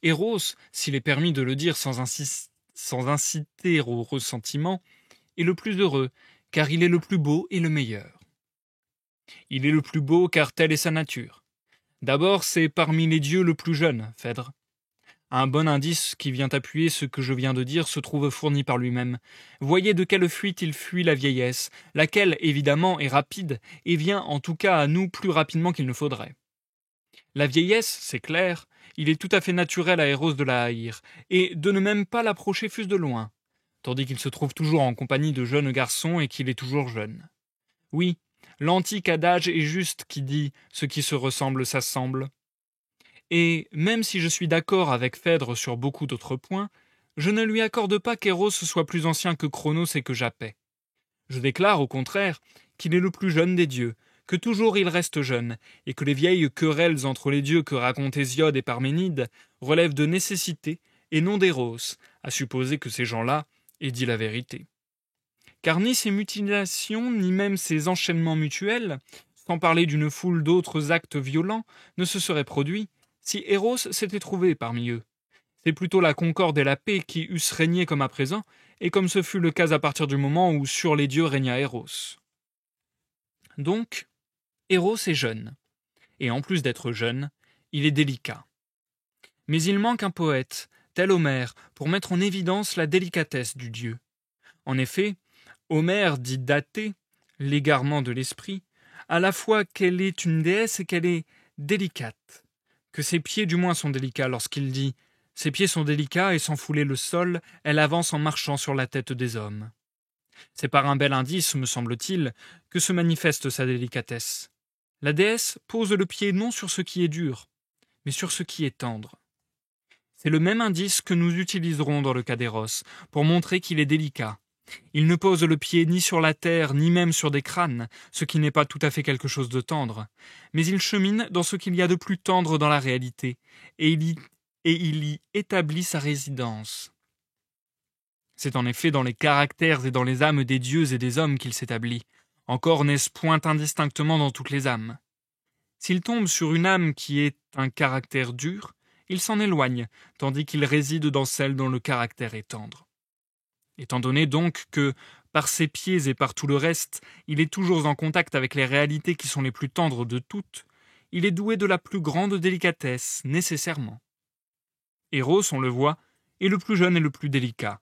Eros, s'il est permis de le dire sans inciter au ressentiment, est le plus heureux, car il est le plus beau et le meilleur. Il est le plus beau car telle est sa nature. D'abord, c'est parmi les dieux le plus jeune, Phèdre. Un bon indice qui vient appuyer ce que je viens de dire se trouve fourni par lui-même. Voyez de quelle fuite il fuit la vieillesse, laquelle, évidemment, est rapide, et vient en tout cas à nous plus rapidement qu'il ne faudrait. La vieillesse, c'est clair, il est tout à fait naturel à Eros de la haïr, et de ne même pas l'approcher fût-ce de loin, tandis qu'il se trouve toujours en compagnie de jeunes garçons et qu'il est toujours jeune. Oui, l'antique adage est juste qui dit « ce qui se ressemble s'assemble ». Et même si je suis d'accord avec Phèdre sur beaucoup d'autres points, je ne lui accorde pas qu'Eros soit plus ancien que Cronos et que Japet. Je déclare, au contraire, qu'il est le plus jeune des dieux, que toujours il reste jeune, et que les vieilles querelles entre les dieux que racontent Hésiode et Parménide relèvent de nécessité et non d'Eros, à supposer que ces gens-là aient dit la vérité. Car ni ces mutilations, ni même ces enchaînements mutuels, sans parler d'une foule d'autres actes violents, ne se seraient produits, si Eros s'était trouvé parmi eux. C'est plutôt la concorde et la paix qui eussent régné comme à présent, et comme ce fut le cas à partir du moment où sur les dieux régna Eros. Donc, Eros est jeune, et en plus d'être jeune, il est délicat. Mais il manque un poète, tel Homère, pour mettre en évidence la délicatesse du dieu. En effet, Homère dit d'Athée, l'égarement de l'esprit, à la fois qu'elle est une déesse et qu'elle est délicate, que ses pieds du moins sont délicats lorsqu'il dit « Ses pieds sont délicats et sans fouler le sol, elle avance en marchant sur la tête des hommes ». C'est par un bel indice, me semble-t-il, que se manifeste sa délicatesse. La déesse pose le pied non sur ce qui est dur, mais sur ce qui est tendre. C'est le même indice que nous utiliserons dans le cas d'Eros, pour montrer qu'il est délicat. Il ne pose le pied ni sur la terre, ni même sur des crânes, ce qui n'est pas tout à fait quelque chose de tendre, mais il chemine dans ce qu'il y a de plus tendre dans la réalité, et il y établit sa résidence. C'est en effet dans les caractères et dans les âmes des dieux et des hommes qu'il s'établit. Encore n'est-ce point indistinctement dans toutes les âmes. S'il tombe sur une âme qui est un caractère dur, il s'en éloigne, tandis qu'il réside dans celle dont le caractère est tendre. Étant donné donc que, par ses pieds et par tout le reste, il est toujours en contact avec les réalités qui sont les plus tendres de toutes, il est doué de la plus grande délicatesse, nécessairement. Eros, on le voit, est le plus jeune et le plus délicat.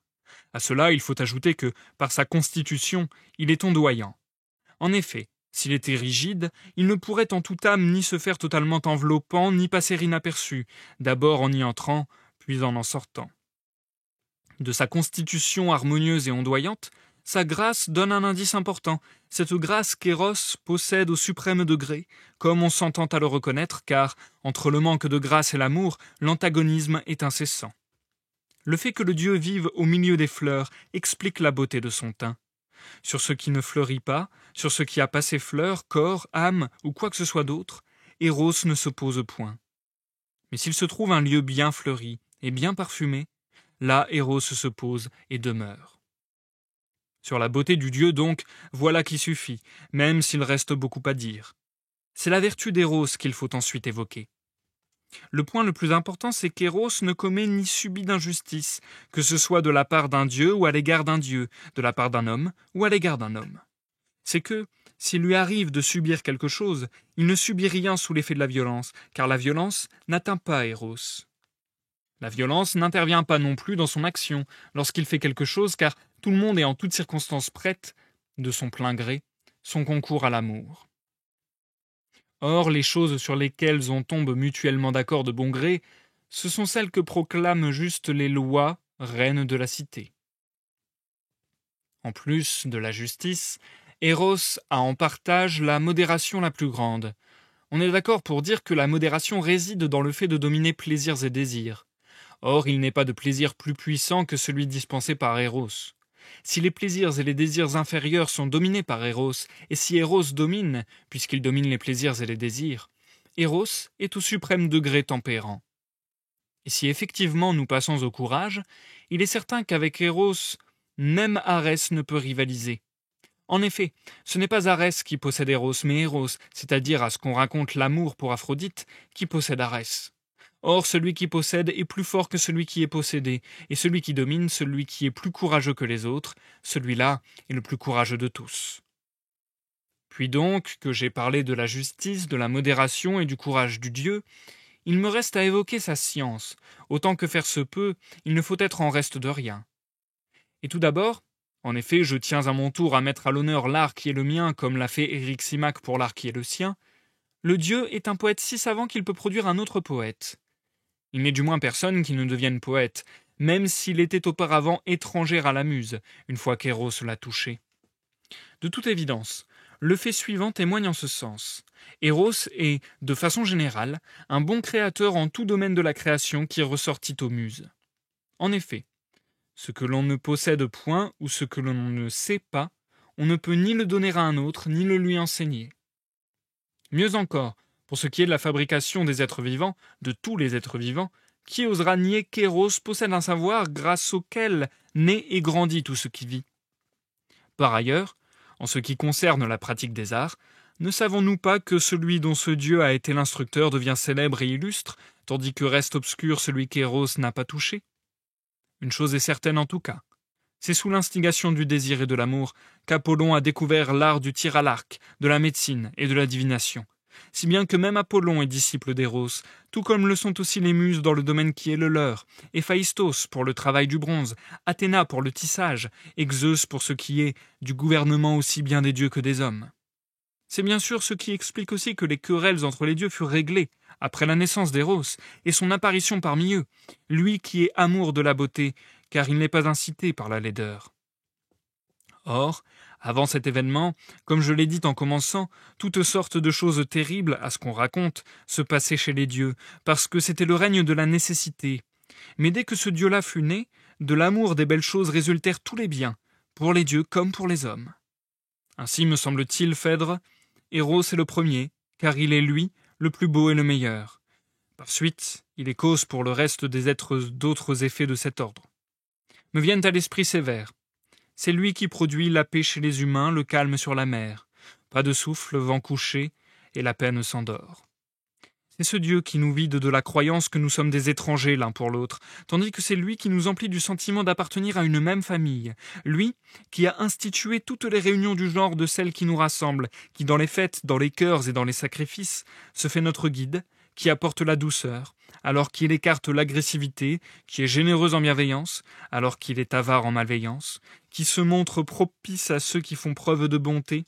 À cela, il faut ajouter que, par sa constitution, il est ondoyant. En effet, s'il était rigide, il ne pourrait en toute âme ni se faire totalement enveloppant, ni passer inaperçu, d'abord en y entrant, puis en sortant. De sa constitution harmonieuse et ondoyante, sa grâce donne un indice important, cette grâce qu'Eros possède au suprême degré, comme on s'entend à le reconnaître, car, entre le manque de grâce et l'amour, l'antagonisme est incessant. Le fait que le dieu vive au milieu des fleurs explique la beauté de son teint. Sur ce qui ne fleurit pas, sur ce qui a pas ses fleurs, corps, âme ou quoi que ce soit d'autre, Eros ne s'oppose point. Mais s'il se trouve un lieu bien fleuri et bien parfumé, là Eros se pose et demeure. Sur la beauté du dieu donc, voilà qui suffit, même s'il reste beaucoup à dire. C'est la vertu d'Eros qu'il faut ensuite évoquer. Le point le plus important, c'est qu'Eros ne commet ni subit d'injustice, que ce soit de la part d'un dieu ou à l'égard d'un dieu, de la part d'un homme ou à l'égard d'un homme. C'est que, s'il lui arrive de subir quelque chose, il ne subit rien sous l'effet de la violence, car la violence n'atteint pas Eros. La violence n'intervient pas non plus dans son action, lorsqu'il fait quelque chose, car tout le monde est en toutes circonstances prête, de son plein gré, son concours à l'amour. Or, les choses sur lesquelles on tombe mutuellement d'accord de bon gré, ce sont celles que proclament juste les lois, reines de la cité. En plus de la justice, Eros a en partage la modération la plus grande. On est d'accord pour dire que la modération réside dans le fait de dominer plaisirs et désirs. Or, il n'est pas de plaisir plus puissant que celui dispensé par Eros. Si les plaisirs et les désirs inférieurs sont dominés par Eros, et si Eros domine, puisqu'il domine les plaisirs et les désirs, Eros est au suprême degré tempérant. Et si effectivement nous passons au courage, il est certain qu'avec Eros, même Arès ne peut rivaliser. En effet, ce n'est pas Arès qui possède Eros, mais Eros, c'est-à-dire à ce qu'on raconte l'amour pour Aphrodite, qui possède Arès. Or, celui qui possède est plus fort que celui qui est possédé, et celui qui domine, celui qui est plus courageux que les autres, celui-là est le plus courageux de tous. Puis donc, que j'ai parlé de la justice, de la modération et du courage du Dieu, il me reste à évoquer sa science. Autant que faire se peut, il ne faut être en reste de rien. Et tout d'abord, en effet, je tiens à mon tour à mettre à l'honneur l'art qui est le mien, comme l'a fait Éric Simac pour l'art qui est le sien, le Dieu est un poète si savant qu'il peut produire un autre poète. Il n'est du moins personne qui ne devienne poète, même s'il était auparavant étranger à la muse, une fois qu'Eros l'a touché. De toute évidence, le fait suivant témoigne en ce sens. Eros est, de façon générale, un bon créateur en tout domaine de la création qui ressortit aux muses. En effet, ce que l'on ne possède point ou ce que l'on ne sait pas, on ne peut ni le donner à un autre, ni le lui enseigner. Mieux encore, pour ce qui est de la fabrication des êtres vivants, de tous les êtres vivants, qui osera nier qu'Eros possède un savoir grâce auquel naît et grandit tout ce qui vit? Par ailleurs, en ce qui concerne la pratique des arts, ne savons-nous pas que celui dont ce dieu a été l'instructeur devient célèbre et illustre, tandis que reste obscur celui qu'Eros n'a pas touché? Une chose est certaine en tout cas. C'est sous l'instigation du désir et de l'amour qu'Apollon a découvert l'art du tir à l'arc, de la médecine et de la divination. si bien que même Apollon est disciple d'Eros, tout comme le sont aussi les muses dans le domaine qui est le leur, Héphaïstos pour le travail du bronze, Athéna pour le tissage, et Zeus pour ce qui est du gouvernement aussi bien des dieux que des hommes. C'est bien sûr ce qui explique aussi que les querelles entre les dieux furent réglées après la naissance d'Eros et son apparition parmi eux, lui qui est amour de la beauté, car il n'est pas incité par la laideur. Or, avant cet événement, comme je l'ai dit en commençant, toutes sortes de choses terribles, à ce qu'on raconte, se passaient chez les dieux, parce que c'était le règne de la nécessité. Mais dès que ce dieu-là fut né, de l'amour des belles choses résultèrent tous les biens, pour les dieux comme pour les hommes. Ainsi, me semble-t-il, Phèdre, Héros est le premier, car il est, lui, le plus beau et le meilleur. Par suite, il est cause pour le reste des êtres d'autres effets de cet ordre. Me viennent à l'esprit sévère. C'est lui qui produit la paix chez les humains, le calme sur la mer. Pas de souffle, vent couché, et la peine s'endort. C'est ce Dieu qui nous vide de la croyance que nous sommes des étrangers l'un pour l'autre, tandis que c'est lui qui nous emplit du sentiment d'appartenir à une même famille. Lui qui a institué toutes les réunions du genre de celles qui nous rassemblent, qui dans les fêtes, dans les chœurs et dans les sacrifices, se fait notre guide, qui apporte la douceur, alors qu'il écarte l'agressivité, qui est généreux en bienveillance, alors qu'il est avare en malveillance, qui se montre propice à ceux qui font preuve de bonté,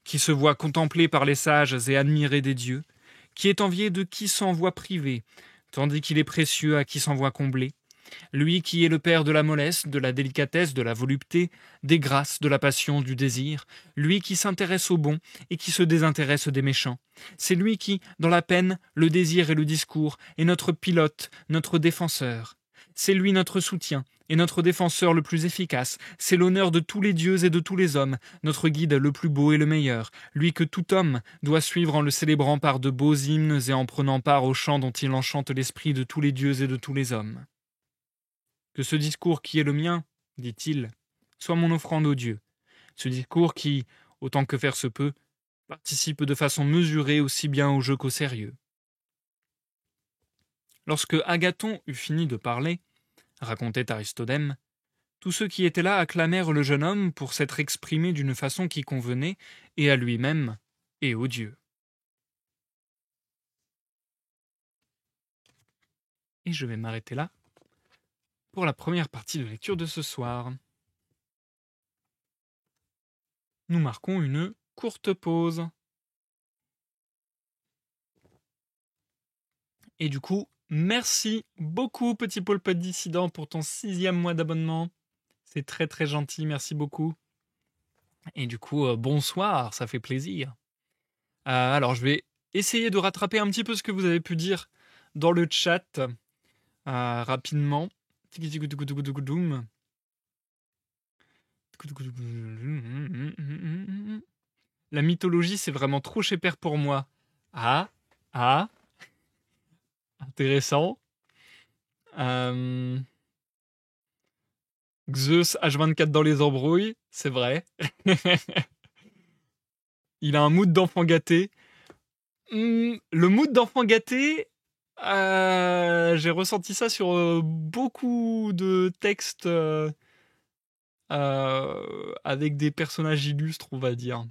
qui se voit contemplé par les sages et admiré des dieux, qui est envié de qui s'en voit privé, tandis qu'il est précieux à qui s'en voit comblé. Lui qui est le père de la mollesse, de la délicatesse, de la volupté, des grâces, de la passion, du désir, lui qui s'intéresse aux bons et qui se désintéresse des méchants. C'est lui qui, dans la peine, le désir et le discours, est notre pilote, notre défenseur. C'est lui notre soutien et notre défenseur le plus efficace. C'est l'honneur de tous les dieux et de tous les hommes, notre guide le plus beau et le meilleur, lui que tout homme doit suivre en le célébrant par de beaux hymnes et en prenant part au chant dont il enchante l'esprit de tous les dieux et de tous les hommes. Que ce discours qui est le mien, dit-il, soit mon offrande aux dieux. Ce discours qui, autant que faire se peut, participe de façon mesurée aussi bien au jeu qu'au sérieux. Lorsque Agathon eut fini de parler, racontait Aristodème, tous ceux qui étaient là acclamèrent le jeune homme pour s'être exprimé d'une façon qui convenait et à lui-même et aux dieux. Et je vais m'arrêter là pour la première partie de lecture de ce soir. Nous marquons une courte pause. Et du coup, merci beaucoup, petit Poulpe dissident, pour ton 6e mois d'abonnement. C'est très très gentil, merci beaucoup. Et du coup, bonsoir, ça fait plaisir. Alors, je vais essayer de rattraper un petit peu ce que vous avez pu dire dans le chat rapidement. La mythologie, c'est vraiment trop chez père pour moi. Ah, intéressant. Zeus H24 dans les embrouilles, c'est vrai. Il a un mood d'enfant gâté. Le mood d'enfant gâté, j'ai ressenti ça sur beaucoup de textes avec des personnages illustres, on va dire.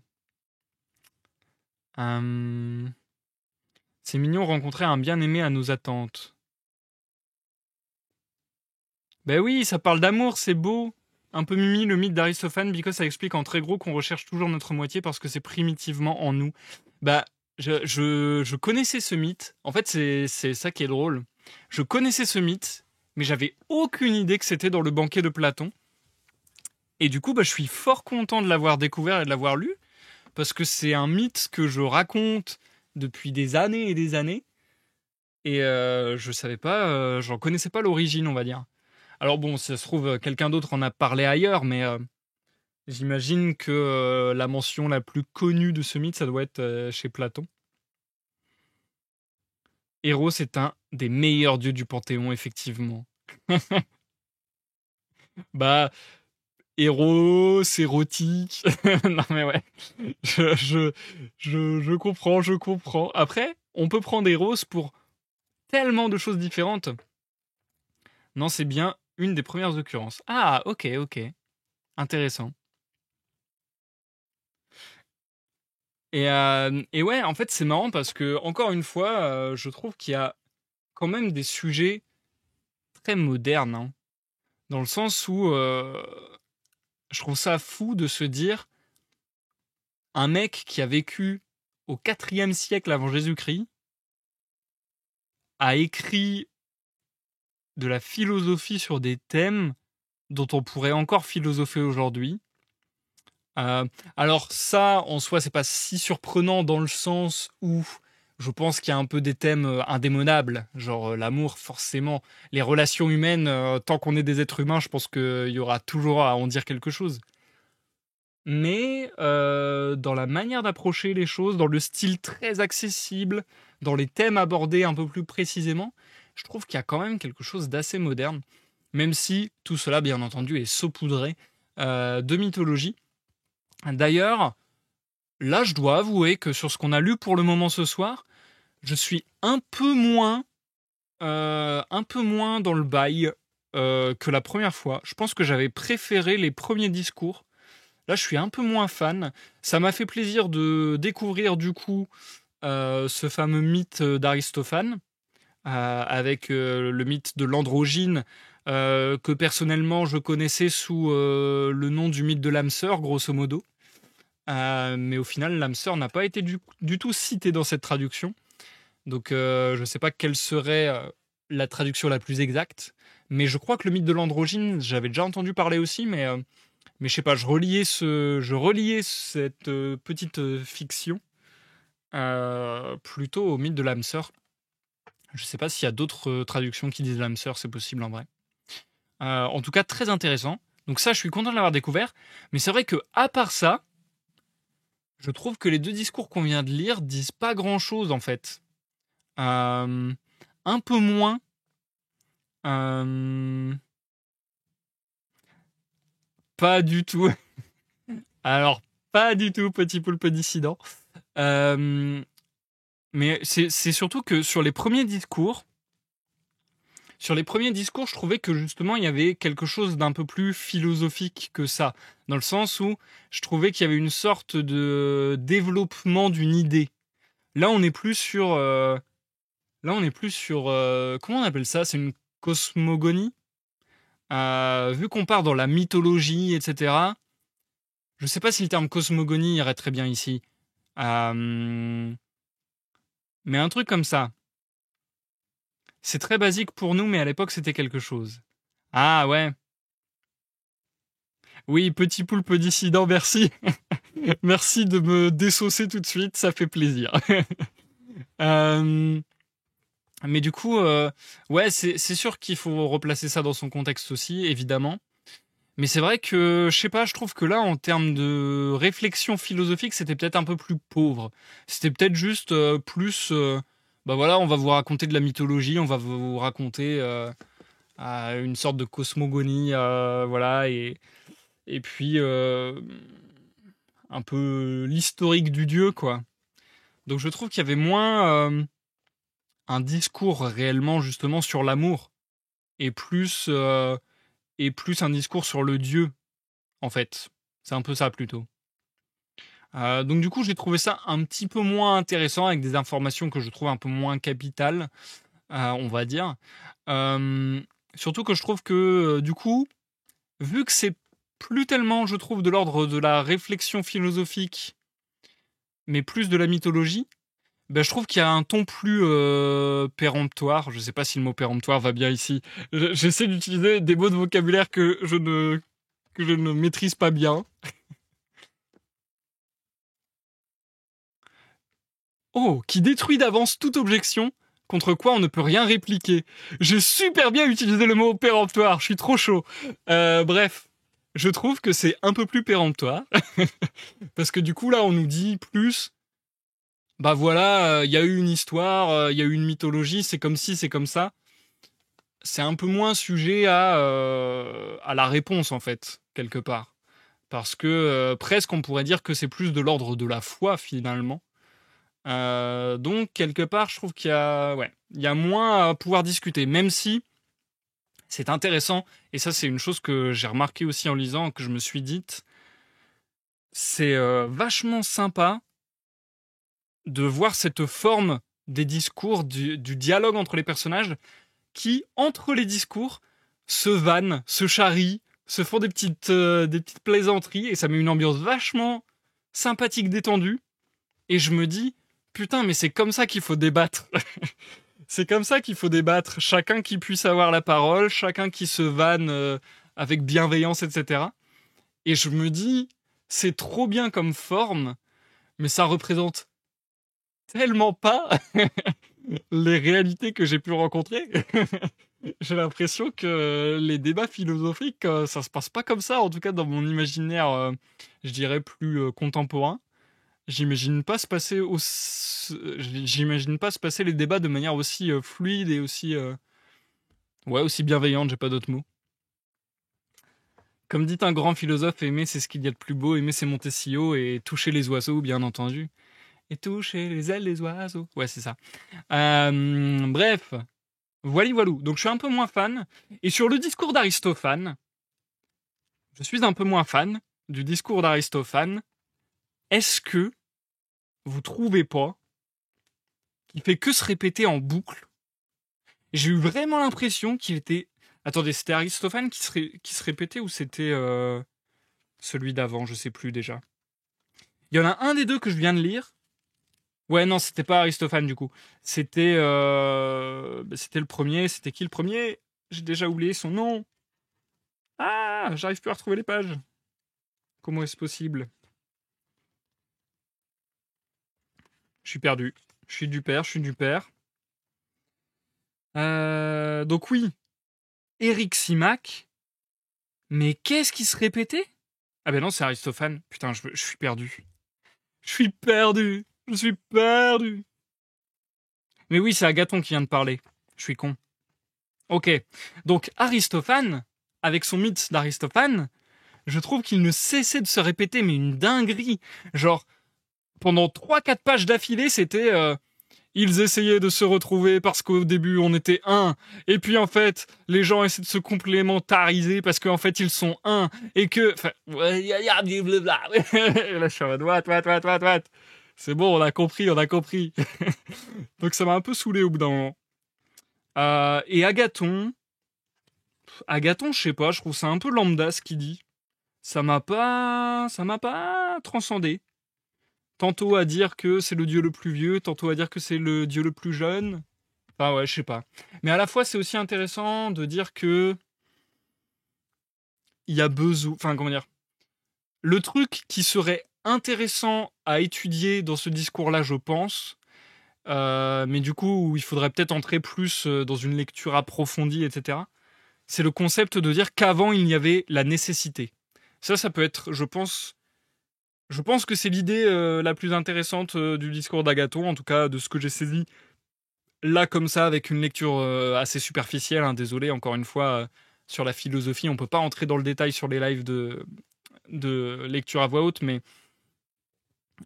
C'est mignon rencontrer un bien-aimé à nos attentes. Ben oui, ça parle d'amour, c'est beau. Un peu mimi, le mythe d'Aristophane, because ça explique en très gros qu'on recherche toujours notre moitié parce que c'est primitivement en nous. Bah, je connaissais ce mythe. En fait, c'est ça qui est drôle. Je connaissais ce mythe, mais j'avais aucune idée que c'était dans le banquet de Platon. Et du coup, je suis fort content de l'avoir découvert et de l'avoir lu, parce que c'est un mythe que je raconte depuis des années et des années. Et je savais pas, j'en connaissais pas l'origine, on va dire. Alors bon, si ça se trouve, quelqu'un d'autre en a parlé ailleurs, mais j'imagine que la mention la plus connue de ce mythe, ça doit être chez Platon. Eros est un des meilleurs dieux du Panthéon, effectivement. Bah, Eros, érotique. Non mais ouais, je comprends, je comprends. Après, on peut prendre Eros pour tellement de choses différentes. Non, c'est bien une des premières occurrences. Ah, ok. Intéressant. Et ouais, en fait, c'est marrant parce que, encore une fois, je trouve qu'il y a quand même des sujets très modernes, hein, dans le sens où je trouve ça fou de se dire un mec qui a vécu au IVe siècle avant Jésus-Christ a écrit de la philosophie sur des thèmes dont on pourrait encore philosopher aujourd'hui. Euh, alors ça, en soi, c'est pas si surprenant dans le sens où je pense qu'il y a un peu des thèmes indémodables, genre l'amour, forcément. Les relations humaines, tant qu'on est des êtres humains, je pense qu'il y aura toujours à en dire quelque chose. Mais dans la manière d'approcher les choses, dans le style très accessible, dans les thèmes abordés un peu plus précisément, je trouve qu'il y a quand même quelque chose d'assez moderne, même si tout cela, bien entendu, est saupoudré de mythologie. D'ailleurs, là, je dois avouer que sur ce qu'on a lu pour le moment ce soir, je suis un peu moins dans le bail que la première fois. Je pense que j'avais préféré les premiers discours. Là, je suis un peu moins fan. Ça m'a fait plaisir de découvrir du coup ce fameux mythe d'Aristophane, avec le mythe de l'androgyne, que personnellement je connaissais sous le nom du mythe de l'âme sœur, grosso modo. Mais au final, l'âme sœur n'a pas été du tout citée dans cette traduction. Donc je ne sais pas quelle serait la traduction la plus exacte. Mais je crois que le mythe de l'androgyne, j'avais déjà entendu parler aussi, mais je sais pas, je reliais cette petite fiction plutôt au mythe de l'âme sœur. Je sais pas s'il y a d'autres traductions qui disent l'âme sœur, c'est possible en vrai. En tout cas, très intéressant. Donc ça, je suis content de l'avoir découvert. Mais c'est vrai que à part ça, je trouve que les deux discours qu'on vient de lire disent pas grand-chose en fait. Un peu moins. euh, Pas du tout. Alors, pas du tout, petit poulpe dissident. Euh, mais c'est surtout que sur les premiers discours, je trouvais que justement il y avait quelque chose d'un peu plus philosophique que ça, dans le sens où je trouvais qu'il y avait une sorte de développement d'une idée. Là, on est plus sur, comment on appelle ça? C'est une cosmogonie. Vu qu'on part dans la mythologie, etc. Je sais pas si le terme cosmogonie irait très bien ici. Euh, mais un truc comme ça. C'est très basique pour nous, mais à l'époque, c'était quelque chose. Ah ouais. Oui, petit poulpe dissident, merci. Merci de me désaucer tout de suite, ça fait plaisir. Euh, mais du coup, ouais, c'est sûr qu'il faut replacer ça dans son contexte aussi, évidemment. Mais c'est vrai que, je sais pas, je trouve que là, en termes de réflexion philosophique, c'était peut-être un peu plus pauvre. C'était peut-être juste plus, bah voilà, on va vous raconter de la mythologie, on va vous raconter une sorte de cosmogonie, voilà, et puis un peu l'historique du dieu, quoi. Donc je trouve qu'il y avait moins un discours réellement justement sur l'amour et plus un discours sur le dieu, en fait. C'est un peu ça plutôt. Donc du coup, j'ai trouvé ça un petit peu moins intéressant avec des informations que je trouve un peu moins capitales, on va dire. Euh, Surtout que je trouve que du coup, vu que c'est plus tellement, je trouve, de l'ordre de la réflexion philosophique, mais plus de la mythologie, ben, je trouve qu'il y a un ton plus péremptoire. Je sais pas si le mot péremptoire va bien ici. J'essaie d'utiliser des mots de vocabulaire que je ne maîtrise pas bien. Oh, qui détruit d'avance toute objection, contre quoi on ne peut rien répliquer. J'ai super bien utilisé le mot péremptoire, je suis trop chaud. Bref, je trouve que c'est un peu plus péremptoire, parce que du coup là on nous dit plus, bah voilà, il y a eu une histoire, il y a eu une mythologie, c'est comme ci, c'est comme ça. C'est un peu moins sujet à la réponse en fait, quelque part. Parce que presque on pourrait dire que c'est plus de l'ordre de la foi finalement. Donc quelque part, je trouve ouais, il y a moins à pouvoir discuter, même si c'est intéressant. Et ça, c'est une chose que j'ai remarqué aussi en lisant, que je me suis dite, c'est vachement sympa de voir cette forme des discours, du dialogue entre les personnages qui, entre les discours, se vannent, se charrient, se font des petites plaisanteries, et ça met une ambiance vachement sympathique, détendue. Et je me dis, putain, mais c'est comme ça qu'il faut débattre. C'est comme ça qu'il faut débattre. Chacun qui puisse avoir la parole, chacun qui se vanne avec bienveillance, etc. Et je me dis, c'est trop bien comme forme, mais ça représente tellement pas les réalités que j'ai pu rencontrer. J'ai l'impression que les débats philosophiques, ça se passe pas comme ça, en tout cas dans mon imaginaire, je dirais plus contemporain. J'imagine pas se passer j'imagine pas se passer les débats de manière aussi fluide et aussi aussi bienveillante, j'ai pas d'autres mots. Comme dit un grand philosophe, aimer c'est ce qu'il y a de plus beau, aimer c'est monter si haut et toucher les oiseaux, bien entendu. Et toucher les ailes des oiseaux. Ouais, c'est ça. Bref, voilou. Donc je suis un peu moins fan. Et sur le discours d'Aristophane, je suis un peu moins fan du discours d'Aristophane. Est-ce que vous trouvez pas qu'il fait que se répéter en boucle? J'ai eu vraiment l'impression qu'il était... Attendez, c'était Aristophane qui se répétait ou c'était celui d'avant? Je sais plus déjà. Il y en a un des deux que je viens de lire. Ouais, non, c'était pas Aristophane du coup. C'était c'était le premier. C'était qui le premier? J'ai déjà oublié son nom. Ah, j'arrive plus à retrouver les pages. Comment est-ce possible? Je suis perdu. Je suis du père. Donc oui, Éric Simac. Mais qu'est-ce qui se répétait? Ah ben non, c'est Aristophane. Putain, je suis perdu. Je suis perdu. Mais oui, c'est Agathon qui vient de parler. Je suis con. Ok. Donc Aristophane, avec son mythe d'Aristophane, je trouve qu'il ne cessait de se répéter, mais une dinguerie. Genre, pendant 3-4 pages d'affilée, c'était... ils essayaient de se retrouver parce qu'au début on était un, et puis en fait les gens essaient de se complémentariser parce qu'en fait ils sont un, et que... Enfin, et là je suis en mode what. C'est bon, on a compris. Donc ça m'a un peu saoulé au bout d'un moment. Et Agathon, je sais pas, je trouve ça un peu lambda ce qu'il dit. Ça m'a pas transcendé. Tantôt à dire que c'est le dieu le plus vieux, tantôt à dire que c'est le dieu le plus jeune. Enfin ouais, je sais pas. Mais à la fois, c'est aussi intéressant de dire que il y a besoin... Enfin, comment dire? Le truc qui serait intéressant à étudier dans ce discours-là, je pense, mais du coup, il faudrait peut-être entrer plus dans une lecture approfondie, etc., c'est le concept de dire qu'avant, il y avait la nécessité. Ça peut être, je pense que c'est l'idée la plus intéressante du discours d'Agathon, en tout cas de ce que j'ai saisi là comme ça, avec une lecture assez superficielle. Hein, désolé, encore une fois, sur la philosophie, on peut pas entrer dans le détail sur les lives de lecture à voix haute, mais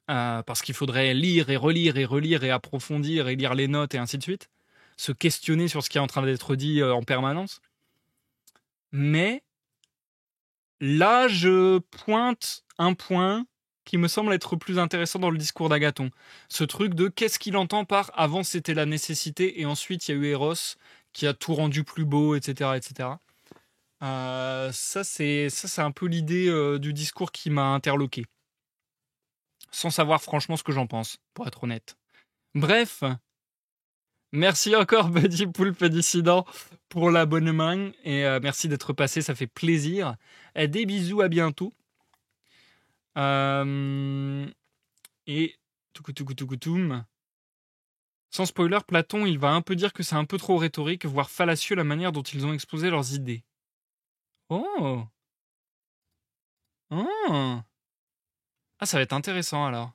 parce qu'il faudrait lire et relire et approfondir et lire les notes et ainsi de suite, se questionner sur ce qui est en train d'être dit en permanence. Mais là, je pointe un point qui me semble être plus intéressant dans le discours d'Agathon. Ce truc de qu'est-ce qu'il entend par avant c'était la nécessité et ensuite il y a eu Eros qui a tout rendu plus beau, etc. Ça c'est un peu l'idée du discours qui m'a interloqué. Sans savoir franchement ce que j'en pense, pour être honnête. Bref, merci encore Petit Poulpe Dissident pour l'abonnement et merci d'être passé, ça fait plaisir. Des bisous, à bientôt. Et toukoutoukoutoukoum. Sans spoiler, Platon, il va un peu dire que c'est un peu trop rhétorique, voire fallacieux la manière dont ils ont exposé leurs idées. Oh. Ah, ça va être intéressant alors.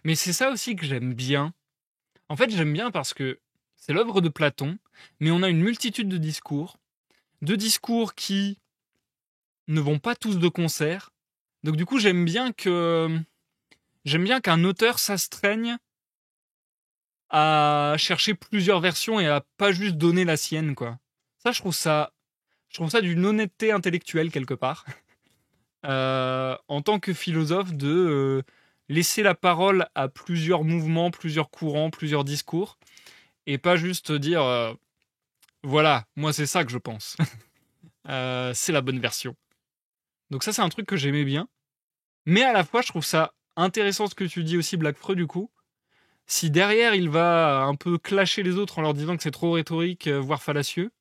Mais c'est ça aussi que j'aime bien. En fait, j'aime bien parce que c'est l'œuvre de Platon, mais on a une multitude de discours qui ne vont pas tous de concert. Donc du coup, j'aime bien qu'un auteur s'astreigne à chercher plusieurs versions et à pas juste donner la sienne, quoi. Ça, je trouve ça d'une honnêteté intellectuelle quelque part. En tant que philosophe, de laisser la parole à plusieurs mouvements, plusieurs courants, plusieurs discours, et pas juste dire voilà, moi c'est ça que je pense. C'est la bonne version. Donc ça, c'est un truc que j'aimais bien. Mais à la fois, je trouve ça intéressant ce que tu dis aussi, Black Freud, du coup. Si derrière, il va un peu clasher les autres en leur disant que c'est trop rhétorique, voire fallacieux,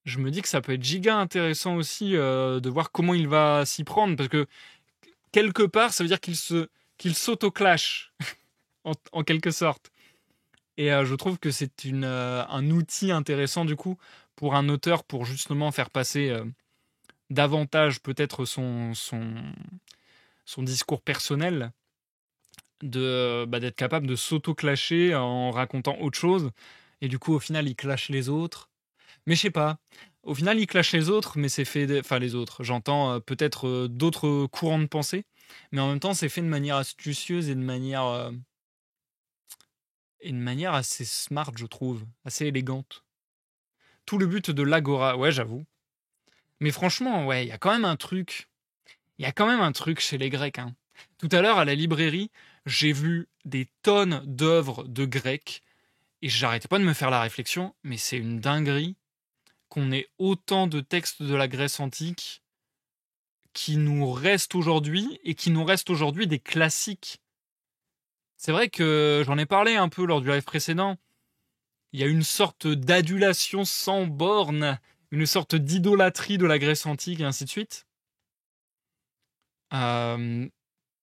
je me dis que ça peut être giga intéressant aussi de voir comment il va s'y prendre. Parce que, quelque part, ça veut dire qu'il s'auto-clash, en quelque sorte. Et je trouve que c'est un outil intéressant, du coup, pour un auteur, pour justement faire passer davantage peut-être son discours personnel, d'être capable de s'auto-clasher en racontant autre chose. Et du coup, au final, il clash les autres. Mais je sais pas. Au final, il clash les autres, mais c'est fait. Enfin, les autres. J'entends peut-être d'autres courants de pensée. Mais en même temps, c'est fait de manière astucieuse et de manière assez smart, je trouve. Assez élégante. Tout le but de l'agora, ouais, j'avoue. Mais franchement, ouais, il y a quand même un truc. Il y a quand même un truc chez les Grecs, hein. Tout à l'heure, à la librairie, j'ai vu des tonnes d'œuvres de Grecs et j'arrêtais pas de me faire la réflexion, mais c'est une dinguerie qu'on ait autant de textes de la Grèce antique qui nous restent aujourd'hui et qui nous restent aujourd'hui des classiques. C'est vrai que j'en ai parlé un peu lors du live précédent. Il y a une sorte d'adulation sans borne, une sorte d'idolâtrie de la Grèce antique et ainsi de suite. Euh,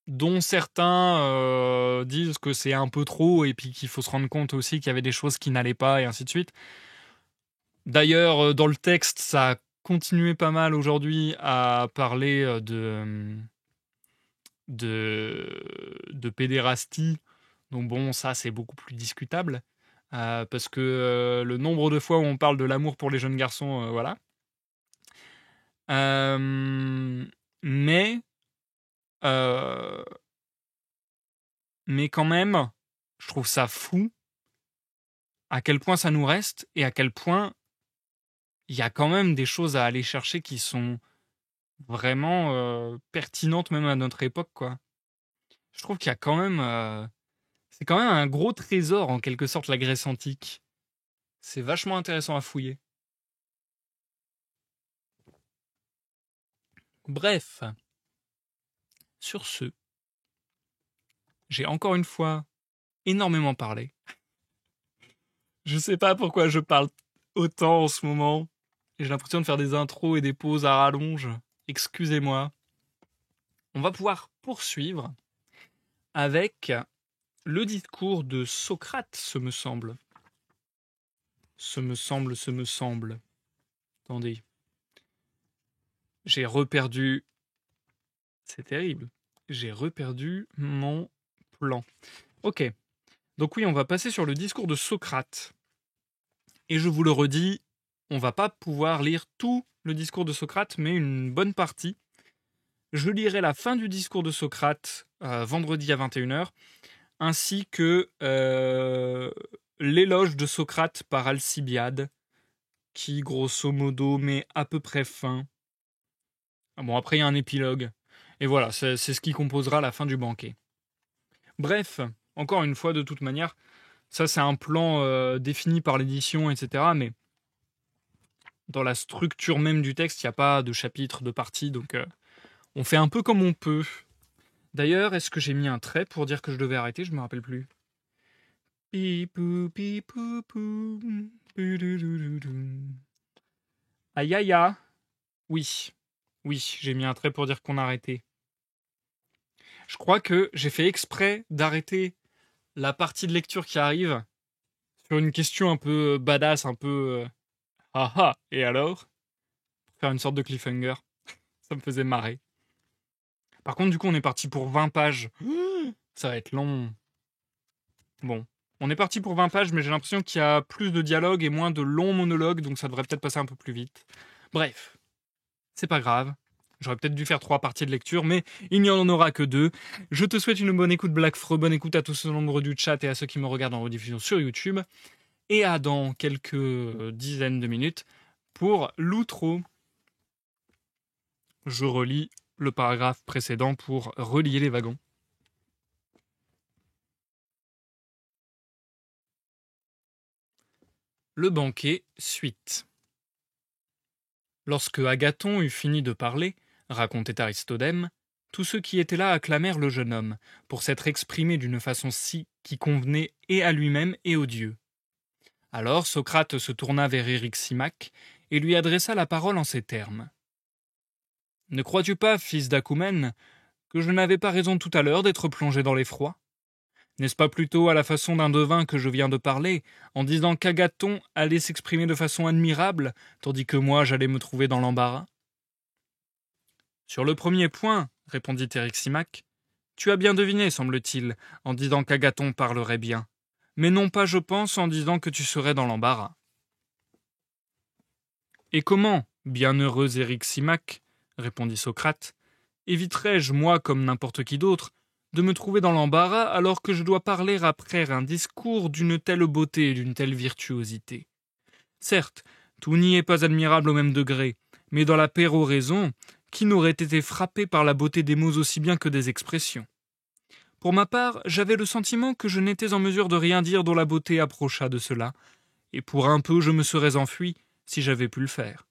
dont certains disent que c'est un peu trop et puis qu'il faut se rendre compte aussi qu'il y avait des choses qui n'allaient pas et ainsi de suite. D'ailleurs, dans le texte, ça a continué pas mal aujourd'hui à parler de pédérastie. Donc bon, ça c'est beaucoup plus discutable. Parce que le nombre de fois où on parle de l'amour pour les jeunes garçons, voilà. Mais euh, mais quand même, je trouve ça fou à quel point ça nous reste et à quel point il y a quand même des choses à aller chercher qui sont vraiment pertinentes même à notre époque, quoi. Je trouve qu'il y a quand même c'est quand même un gros trésor en quelque sorte la Grèce antique. C'est vachement intéressant à fouiller. Bref, sur ce, j'ai encore une fois énormément parlé. Je sais pas pourquoi je parle autant en ce moment. J'ai l'impression de faire des intros et des pauses à rallonge. Excusez-moi. On va pouvoir poursuivre avec le discours de Socrate, ce me semble. Ce me semble. Attendez. J'ai reperdu. C'est terrible. J'ai reperdu mon plan. Ok. Donc oui, on va passer sur le discours de Socrate. Et je vous le redis, on va pas pouvoir lire tout le discours de Socrate, mais une bonne partie. Je lirai la fin du discours de Socrate vendredi à 21h, ainsi que l'éloge de Socrate par Alcibiade, qui grosso modo met à peu près fin. Ah bon, après il y a un épilogue. Et voilà, c'est ce qui composera la fin du banquet. Bref, encore une fois, de toute manière, ça c'est un plan défini par l'édition, etc. Mais dans la structure même du texte, il n'y a pas de chapitre, de partie, donc on fait un peu comme on peut. D'ailleurs, est-ce que j'ai mis un trait pour dire que je devais arrêter? Je me rappelle plus. Pipou, pipou, pou, poudoudoudoudou. Aïe aïe aïe. Oui, oui, j'ai mis un trait pour dire qu'on arrêtait. Je crois que j'ai fait exprès d'arrêter la partie de lecture qui arrive sur une question un peu badass, un peu ah ah, et alors? Pour faire une sorte de cliffhanger. Ça me faisait marrer. Par contre, du coup, on est parti pour 20 pages. Ça va être long. Bon. On est parti pour 20 pages, mais j'ai l'impression qu'il y a plus de dialogue et moins de longs monologues, donc ça devrait peut-être passer un peu plus vite. Bref, c'est pas grave. J'aurais peut-être dû faire 3 parties de lecture, mais il n'y en aura que 2. Je te souhaite une bonne écoute, Blackfreux, bonne écoute à tous ceux nombreux du chat et à ceux qui me regardent en rediffusion sur YouTube. Et à dans quelques dizaines de minutes pour l'outro. Je relis le paragraphe précédent pour relier les wagons. Le banquet, suite. Lorsque Agathon eut fini de parler, racontait Aristodème, tous ceux qui étaient là acclamèrent le jeune homme, pour s'être exprimé d'une façon si qui convenait et à lui-même et aux dieux. Alors Socrate se tourna vers Éryximaque et lui adressa la parole en ces termes. « Ne crois-tu pas, fils d'Acoumen, que je n'avais pas raison tout à l'heure d'être plongé dans l'effroi ? N'est-ce pas plutôt à la façon d'un devin que je viens de parler, en disant qu'Agathon allait s'exprimer de façon admirable, tandis que moi j'allais me trouver dans l'embarras ? Sur le premier point, répondit Éryximaque, tu as bien deviné, semble-t-il, en disant qu'Agathon parlerait bien, mais non pas, je pense, en disant que tu serais dans l'embarras. Et comment, bienheureux Éryximaque, répondit Socrate, éviterais-je, moi comme n'importe qui d'autre, de me trouver dans l'embarras alors que je dois parler après un discours d'une telle beauté et d'une telle virtuosité. Certes, tout n'y est pas admirable au même degré, mais dans la péroraison, qui n'aurait été frappé par la beauté des mots aussi bien que des expressions. Pour ma part, j'avais le sentiment que je n'étais en mesure de rien dire dont la beauté approchât de cela, et pour un peu je me serais enfui, si j'avais pu le faire.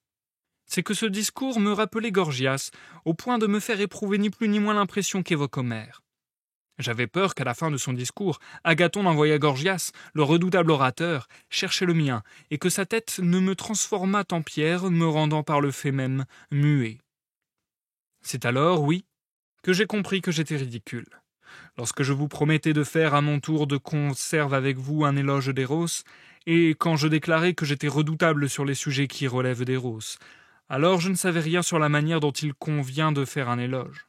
C'est que ce discours me rappelait Gorgias, au point de me faire éprouver ni plus ni moins l'impression qu'évoque Homère. J'avais peur qu'à la fin de son discours, Agathon envoyât Gorgias, le redoutable orateur, chercher le mien, et que sa tête ne me transformât en pierre, me rendant par le fait même muet. C'est alors, oui, que j'ai compris que j'étais ridicule. Lorsque je vous promettais de faire à mon tour de conserve avec vous un éloge d'Eros, et quand je déclarais que j'étais redoutable sur les sujets qui relèvent d'Eros, alors je ne savais rien sur la manière dont il convient de faire un éloge.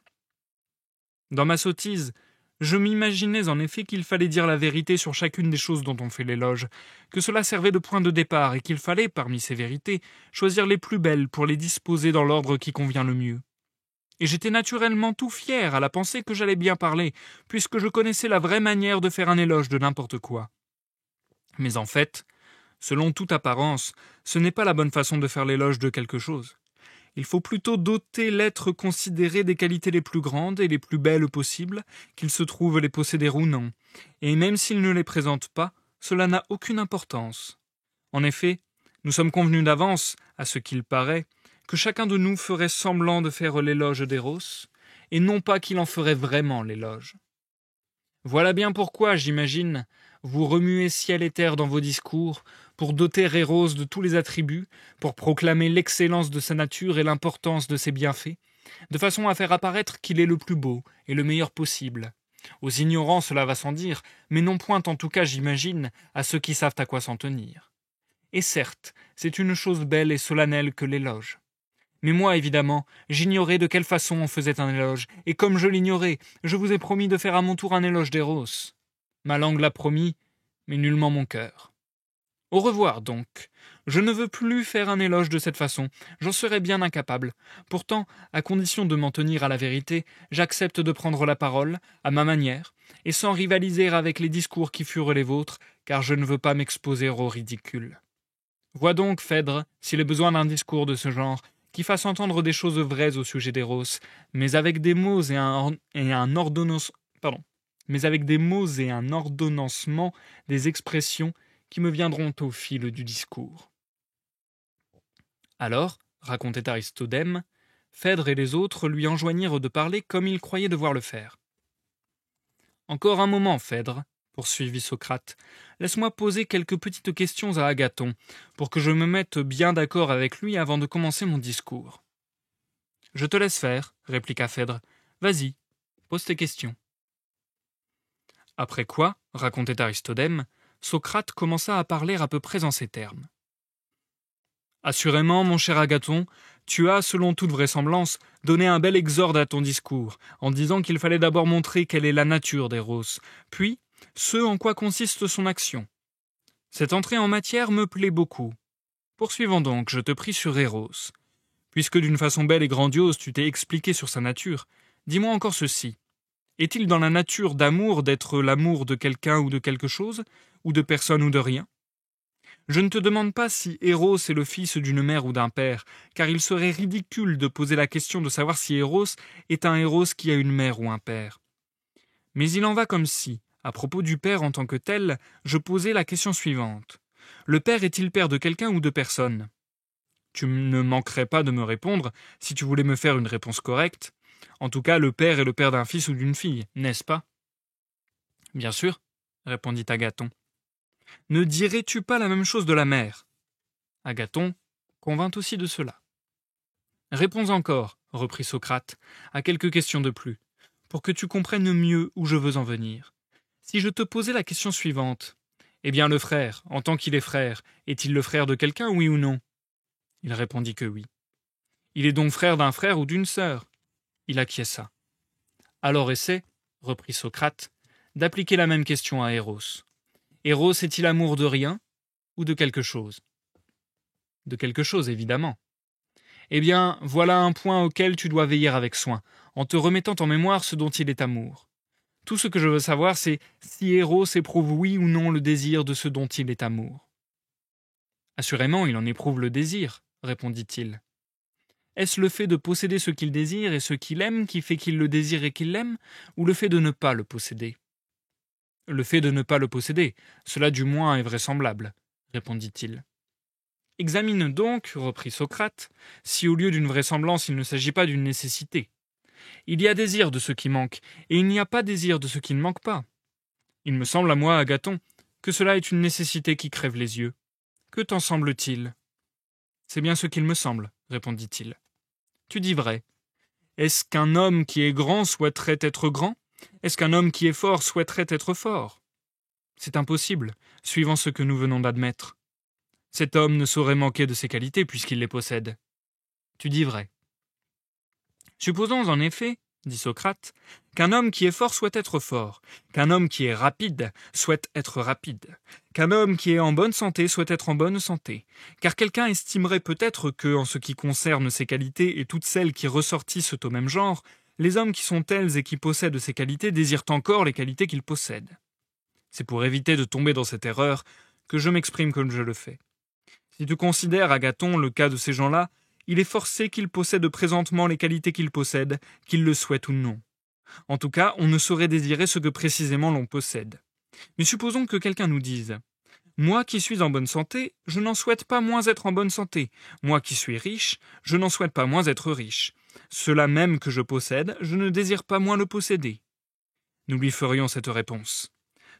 Dans ma sottise, je m'imaginais en effet qu'il fallait dire la vérité sur chacune des choses dont on fait l'éloge, que cela servait de point de départ et qu'il fallait, parmi ces vérités, choisir les plus belles pour les disposer dans l'ordre qui convient le mieux. Et j'étais naturellement tout fier à la pensée que j'allais bien parler, puisque je connaissais la vraie manière de faire un éloge de n'importe quoi. Mais en fait, selon toute apparence, ce n'est pas la bonne façon de faire l'éloge de quelque chose. Il faut plutôt doter l'être considéré des qualités les plus grandes et les plus belles possibles, qu'il se trouve les posséder ou non, et même s'il ne les présente pas, cela n'a aucune importance. En effet, nous sommes convenus d'avance, à ce qu'il paraît, que chacun de nous ferait semblant de faire l'éloge d'Eros, et non pas qu'il en ferait vraiment l'éloge. Voilà bien pourquoi, j'imagine, vous remuez ciel et terre dans vos discours, pour doter Eros de tous les attributs, pour proclamer l'excellence de sa nature et l'importance de ses bienfaits, de façon à faire apparaître qu'il est le plus beau et le meilleur possible. Aux ignorants cela va sans dire, mais non point en tout cas, j'imagine, à ceux qui savent à quoi s'en tenir. Et certes, c'est une chose belle et solennelle que l'éloge. Mais moi, évidemment, j'ignorais de quelle façon on faisait un éloge, et comme je l'ignorais, je vous ai promis de faire à mon tour un éloge d'Eros. Ma langue l'a promis, mais nullement mon cœur. Au revoir, donc. Je ne veux plus faire un éloge de cette façon, j'en serais bien incapable. Pourtant, à condition de m'en tenir à la vérité, j'accepte de prendre la parole, à ma manière, et sans rivaliser avec les discours qui furent les vôtres, car je ne veux pas m'exposer au ridicule. Vois donc, Phèdre, s'il est besoin d'un discours de ce genre, qui fasse entendre des choses vraies au sujet d'Eros, mais avec des mots et un ordonnancement des expressions qui me viendront au fil du discours. Alors, racontait Aristodème, Phèdre et les autres lui enjoignirent de parler comme il croyait devoir le faire. Encore un moment, Phèdre, poursuivit Socrate, laisse-moi poser quelques petites questions à Agathon, pour que je me mette bien d'accord avec lui avant de commencer mon discours. Je te laisse faire, répliqua Phèdre. Vas-y, pose tes questions. Après quoi, racontait Aristodème, Socrate commença à parler à peu près en ces termes. Assurément, mon cher Agathon, tu as, selon toute vraisemblance, donné un bel exorde à ton discours, en disant qu'il fallait d'abord montrer quelle est la nature d'Eros, puis ce en quoi consiste son action. Cette entrée en matière me plaît beaucoup. Poursuivons donc, je te prie, sur Eros. Puisque d'une façon belle et grandiose tu t'es expliqué sur sa nature, dis-moi encore ceci. Est-il dans la nature d'amour d'être l'amour de quelqu'un ou de quelque chose, ou de personne ou de rien ? Je ne te demande pas si Eros est le fils d'une mère ou d'un père, car il serait ridicule de poser la question de savoir si Eros est un Eros qui a une mère ou un père. Mais il en va comme si, à propos du père en tant que tel, je posais la question suivante. le père est-il père de quelqu'un ou de personne? Tu ne manquerais pas de me répondre si tu voulais me faire une réponse correcte. En tout cas, le père est le père d'un fils ou d'une fille, n'est-ce pas? Bien sûr, répondit Agathon. Ne dirais-tu pas la même chose de la mère? Agathon convint aussi de cela. Réponds encore, reprit Socrate, à quelques questions de plus, pour que tu comprennes mieux où je veux en venir. Si je te posais la question suivante, eh bien le frère, en tant qu'il est frère, est-il le frère de quelqu'un, oui ou non? Il répondit que oui. Il est donc frère d'un frère ou d'une sœur? Il acquiesça. Alors essaie, reprit Socrate, d'appliquer la même question à Eros. Eros est-il amour de rien ou de quelque chose? De quelque chose, évidemment. Eh bien, voilà un point auquel tu dois veiller avec soin, en te remettant en mémoire ce dont il est amour. Tout ce que je veux savoir, c'est si Eros éprouve oui ou non le désir de ce dont il est amour. Assurément, il en éprouve le désir, répondit-il. Est-ce le fait de posséder ce qu'il désire et ce qu'il aime qui fait qu'il le désire et qu'il l'aime, ou le fait de ne pas le posséder? Le fait de ne pas le posséder, cela du moins est vraisemblable, répondit-il. Examine donc, reprit Socrate, si au lieu d'une vraisemblance il ne s'agit pas d'une nécessité. Il y a désir de ce qui manque, et il n'y a pas désir de ce qui ne manque pas. Il me semble à moi, Agathon, que cela est une nécessité qui crève les yeux. Que t'en semble-t-il? C'est bien ce qu'il me semble, répondit-il. Tu dis vrai. Est-ce qu'un homme qui est grand souhaiterait être grand? Est-ce qu'un homme qui est fort souhaiterait être fort? C'est impossible, suivant ce que nous venons d'admettre. Cet homme ne saurait manquer de ses qualités puisqu'il les possède. Tu dis vrai. Supposons en effet, dit Socrate, qu'un homme qui est fort souhaite être fort, qu'un homme qui est rapide souhaite être rapide, qu'un homme qui est en bonne santé souhaite être en bonne santé, car quelqu'un estimerait peut-être que, en ce qui concerne ces qualités et toutes celles qui ressortissent au même genre, les hommes qui sont tels et qui possèdent ces qualités désirent encore les qualités qu'ils possèdent. C'est pour éviter de tomber dans cette erreur que je m'exprime comme je le fais. Si tu considères, Agathon, le cas de ces gens-là, il est forcé qu'ils possèdent présentement les qualités qu'ils possèdent, qu'ils le souhaitent ou non. En tout cas, on ne saurait désirer ce que précisément l'on possède. Mais supposons que quelqu'un nous dise « Moi qui suis en bonne santé, je n'en souhaite pas moins être en bonne santé. Moi qui suis riche, je n'en souhaite pas moins être riche. Cela même que je possède, je ne désire pas moins le posséder. » Nous lui ferions cette réponse.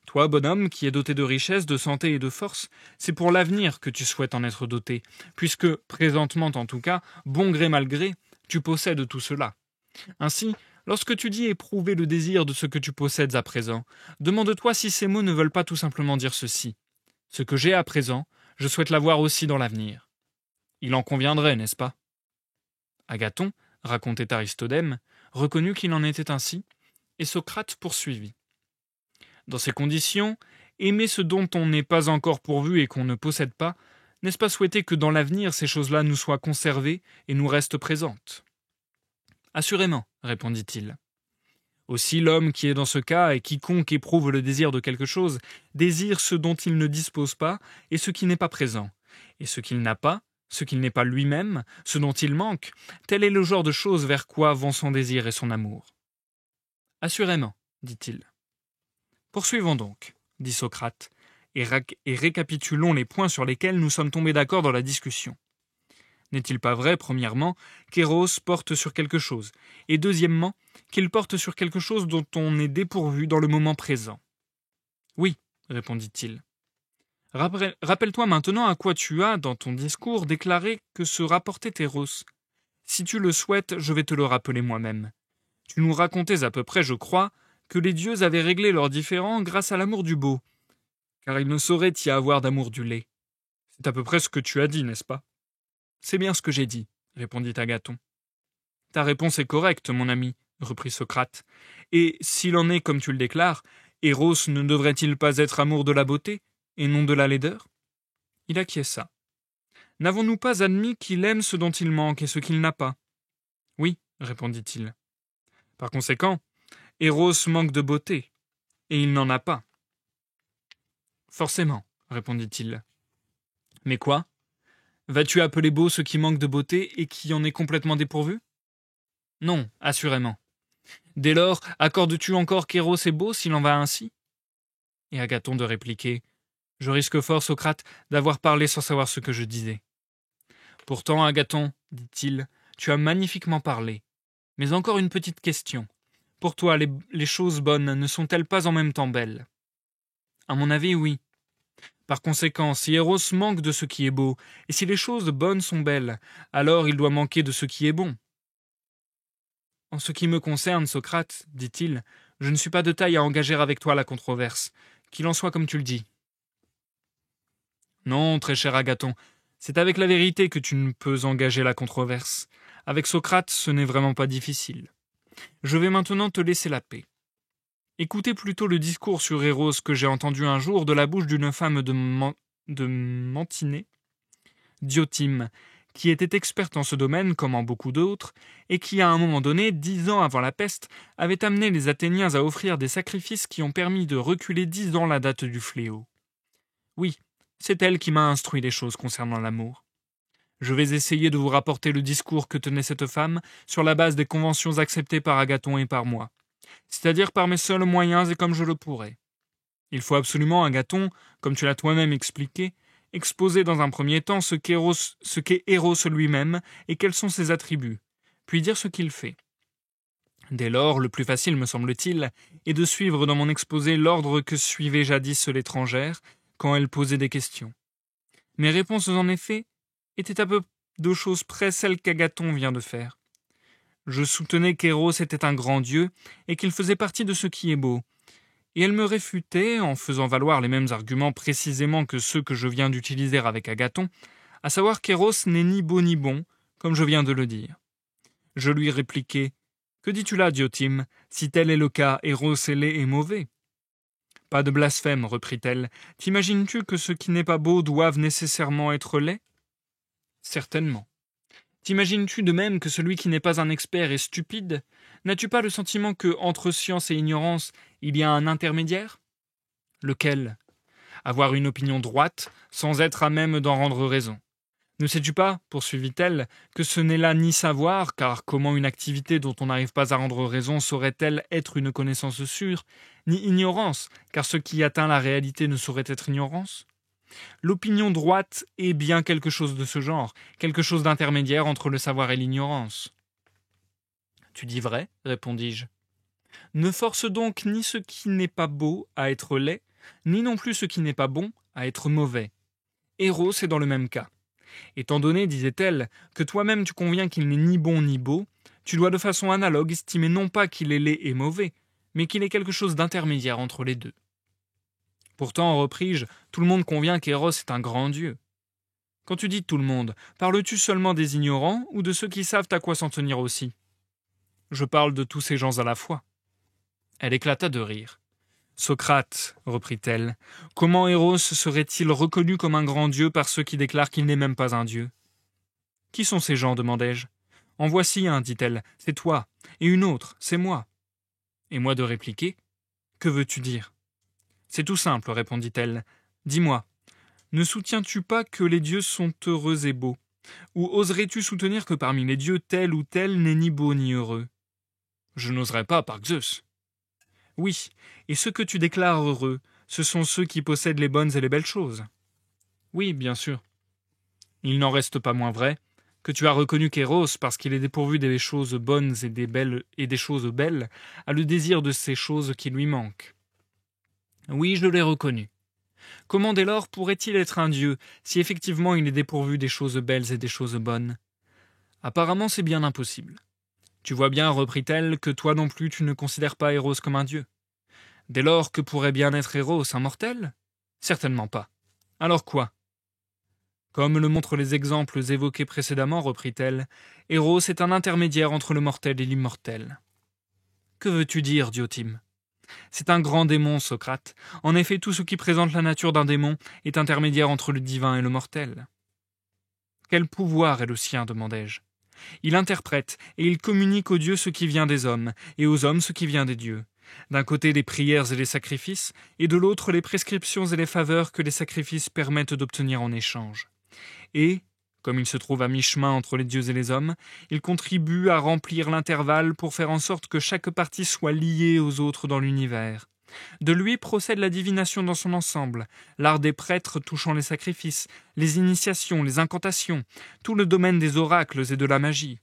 Toi, bonhomme, qui es doté de richesse, de santé et de force, c'est pour l'avenir que tu souhaites en être doté, puisque, présentement en tout cas, bon gré mal gré, tu possèdes tout cela. Ainsi, lorsque tu dis éprouver le désir de ce que tu possèdes à présent, demande-toi si ces mots ne veulent pas tout simplement dire ceci. Ce que j'ai à présent, je souhaite l'avoir aussi dans l'avenir. Il en conviendrait, n'est-ce pas? Agathon, racontait Aristodème, reconnut qu'il en était ainsi, et Socrate poursuivit. Dans ces conditions, aimer ce dont on n'est pas encore pourvu et qu'on ne possède pas, n'est-ce pas souhaiter que dans l'avenir ces choses-là nous soient conservées et nous restent présentes? Assurément, répondit-il. Aussi l'homme qui est dans ce cas et quiconque éprouve le désir de quelque chose désire ce dont il ne dispose pas et ce qui n'est pas présent, et ce qu'il n'a pas, ce qu'il n'est pas lui-même, ce dont il manque, tel est le genre de choses vers quoi vont son désir et son amour. Assurément, dit-il. Poursuivons donc, dit Socrate, et récapitulons les points sur lesquels nous sommes tombés d'accord dans la discussion. N'est-il pas vrai, premièrement, qu'Eros porte sur quelque chose, et deuxièmement, qu'il porte sur quelque chose dont on est dépourvu dans le moment présent? Oui, répondit-il. Rappelle-toi maintenant à quoi tu as, dans ton discours, déclaré que se rapportait Eros. Si tu le souhaites, je vais te le rappeler moi-même. Tu nous racontais à peu près, je crois, que les dieux avaient réglé leurs différends grâce à l'amour du beau, car il ne saurait y avoir d'amour du laid. C'est à peu près ce que tu as dit, n'est-ce pas? C'est bien ce que j'ai dit, répondit Agathon. Ta réponse est correcte, mon ami, reprit Socrate. Et s'il en est comme tu le déclares, Eros ne devrait-il pas être amour de la beauté, et non de la laideur? Il acquiesça. N'avons-nous pas admis qu'il aime ce dont il manque et ce qu'il n'a pas? Oui, répondit-il. Par conséquent, Eros manque de beauté, et il n'en a pas. Forcément, répondit-il. Mais quoi? Vas-tu appeler beau ce qui manque de beauté et qui en est complètement dépourvu? Non, assurément. Dès lors, accordes-tu encore qu'Eros est beau s'il en va ainsi? Et Agathon de répliquer, Je risque fort, Socrate, d'avoir parlé sans savoir ce que je disais. Pourtant, Agathon, dit-il, tu as magnifiquement parlé. Mais encore une petite question. Pour toi, les choses bonnes ne sont-elles pas en même temps belles? À mon avis, oui. Par conséquent, si Eros manque de ce qui est beau, et si les choses bonnes sont belles, alors il doit manquer de ce qui est bon. En ce qui me concerne, Socrate, dit-il, je ne suis pas de taille à engager avec toi la controverse, qu'il en soit comme tu le dis. Non, très cher Agathon, c'est avec la vérité que tu ne peux engager la controverse. Avec Socrate, ce n'est vraiment pas difficile. Je vais maintenant te laisser la paix. Écoutez plutôt le discours sur Eros que j'ai entendu un jour de la bouche d'une femme de Mantinée, Diotime, qui était experte en ce domaine comme en beaucoup d'autres, et qui à un moment donné, 10 ans avant la peste, avait amené les Athéniens à offrir des sacrifices qui ont permis de reculer 10 ans la date du fléau. Oui, c'est elle qui m'a instruit les choses concernant l'amour. Je vais essayer de vous rapporter le discours que tenait cette femme sur la base des conventions acceptées par Agathon et par moi, c'est-à-dire par mes seuls moyens et comme je le pourrai. Il faut absolument, Agathon, comme tu l'as toi-même expliqué, exposer dans un premier temps ce qu'est Eros lui-même et quels sont ses attributs, puis dire ce qu'il fait. Dès lors, le plus facile, me semble-t-il, est de suivre dans mon exposé l'ordre que suivait jadis l'étrangère quand elle posait des questions. Mes réponses, en effet, étaient à peu de choses près celles qu'Agathon vient de faire. Je soutenais qu'Eros était un grand dieu et qu'il faisait partie de ce qui est beau, et elle me réfutait, en faisant valoir les mêmes arguments précisément que ceux que je viens d'utiliser avec Agathon, à savoir qu'Eros n'est ni beau ni bon, comme je viens de le dire. Je lui répliquai « Que dis-tu là, Diotime? Si tel est le cas, Eros est laid et mauvais. » « Pas de blasphème, reprit-elle. T'imagines-tu que ce qui n'est pas beau doive nécessairement être laid? Certainement. T'imagines-tu de même que celui qui n'est pas un expert est stupide? N'as-tu pas le sentiment que, entre science et ignorance, il y a un intermédiaire? Lequel? Avoir une opinion droite, sans être à même d'en rendre raison. Ne sais-tu pas, poursuivit-elle, que ce n'est là ni savoir, car comment une activité dont on n'arrive pas à rendre raison saurait-elle être une connaissance sûre, ni ignorance, car ce qui atteint la réalité ne saurait être ignorance? L'opinion droite est bien quelque chose de ce genre, quelque chose d'intermédiaire entre le savoir et l'ignorance. Tu dis vrai, répondis-je. Ne force donc ni ce qui n'est pas beau à être laid, ni non plus ce qui n'est pas bon à être mauvais. Eros est dans le même cas. Étant donné, disait-elle, que toi-même tu conviens qu'il n'est ni bon ni beau, tu dois de façon analogue estimer non pas qu'il est laid et mauvais, mais qu'il est quelque chose d'intermédiaire entre les deux. Pourtant, repris-je, tout le monde convient qu'Eros est un grand dieu. Quand tu dis tout le monde, parles-tu seulement des ignorants ou de ceux qui savent à quoi s'en tenir aussi? Je parle de tous ces gens à la fois. Elle éclata de rire. Socrate, reprit-elle, comment Eros serait-il reconnu comme un grand dieu par ceux qui déclarent qu'il n'est même pas un dieu? Qui sont ces gens? Demandai-je. En voici un, dit-elle, c'est toi, et une autre, c'est moi. Et moi de répliquer, que veux-tu dire? C'est tout simple, répondit-elle. Dis-moi, ne soutiens-tu pas que les dieux sont heureux et beaux? Ou oserais-tu soutenir que parmi les dieux tel ou tel n'est ni beau ni heureux? Je n'oserais pas, par Zeus. Oui, et ceux que tu déclares heureux, ce sont ceux qui possèdent les bonnes et les belles choses. Oui, bien sûr. Il n'en reste pas moins vrai que tu as reconnu qu'Eros, parce qu'il est dépourvu des choses bonnes et des choses belles, a le désir de ces choses qui lui manquent. Oui, je l'ai reconnu. Comment dès lors pourrait-il être un dieu, si effectivement il est dépourvu des choses belles et des choses bonnes? Apparemment, c'est bien impossible. Tu vois bien, reprit-elle, que toi non plus tu ne considères pas Eros comme un dieu. Dès lors, que pourrait bien être Eros, un mortel? Certainement pas. Alors quoi? Comme le montrent les exemples évoqués précédemment, reprit-elle, Eros est un intermédiaire entre le mortel et l'immortel. Que veux-tu dire, Diotime? C'est un grand démon, Socrate. En effet, tout ce qui présente la nature d'un démon est intermédiaire entre le divin et le mortel. Quel pouvoir est le sien, demandai-je. Il interprète et il communique aux dieux ce qui vient des hommes, et aux hommes ce qui vient des dieux. D'un côté les prières et les sacrifices, et de l'autre les prescriptions et les faveurs que les sacrifices permettent d'obtenir en échange. Et, comme il se trouve à mi-chemin entre les dieux et les hommes, il contribue à remplir l'intervalle pour faire en sorte que chaque partie soit liée aux autres dans l'univers. De lui procède la divination dans son ensemble, l'art des prêtres touchant les sacrifices, les initiations, les incantations, tout le domaine des oracles et de la magie.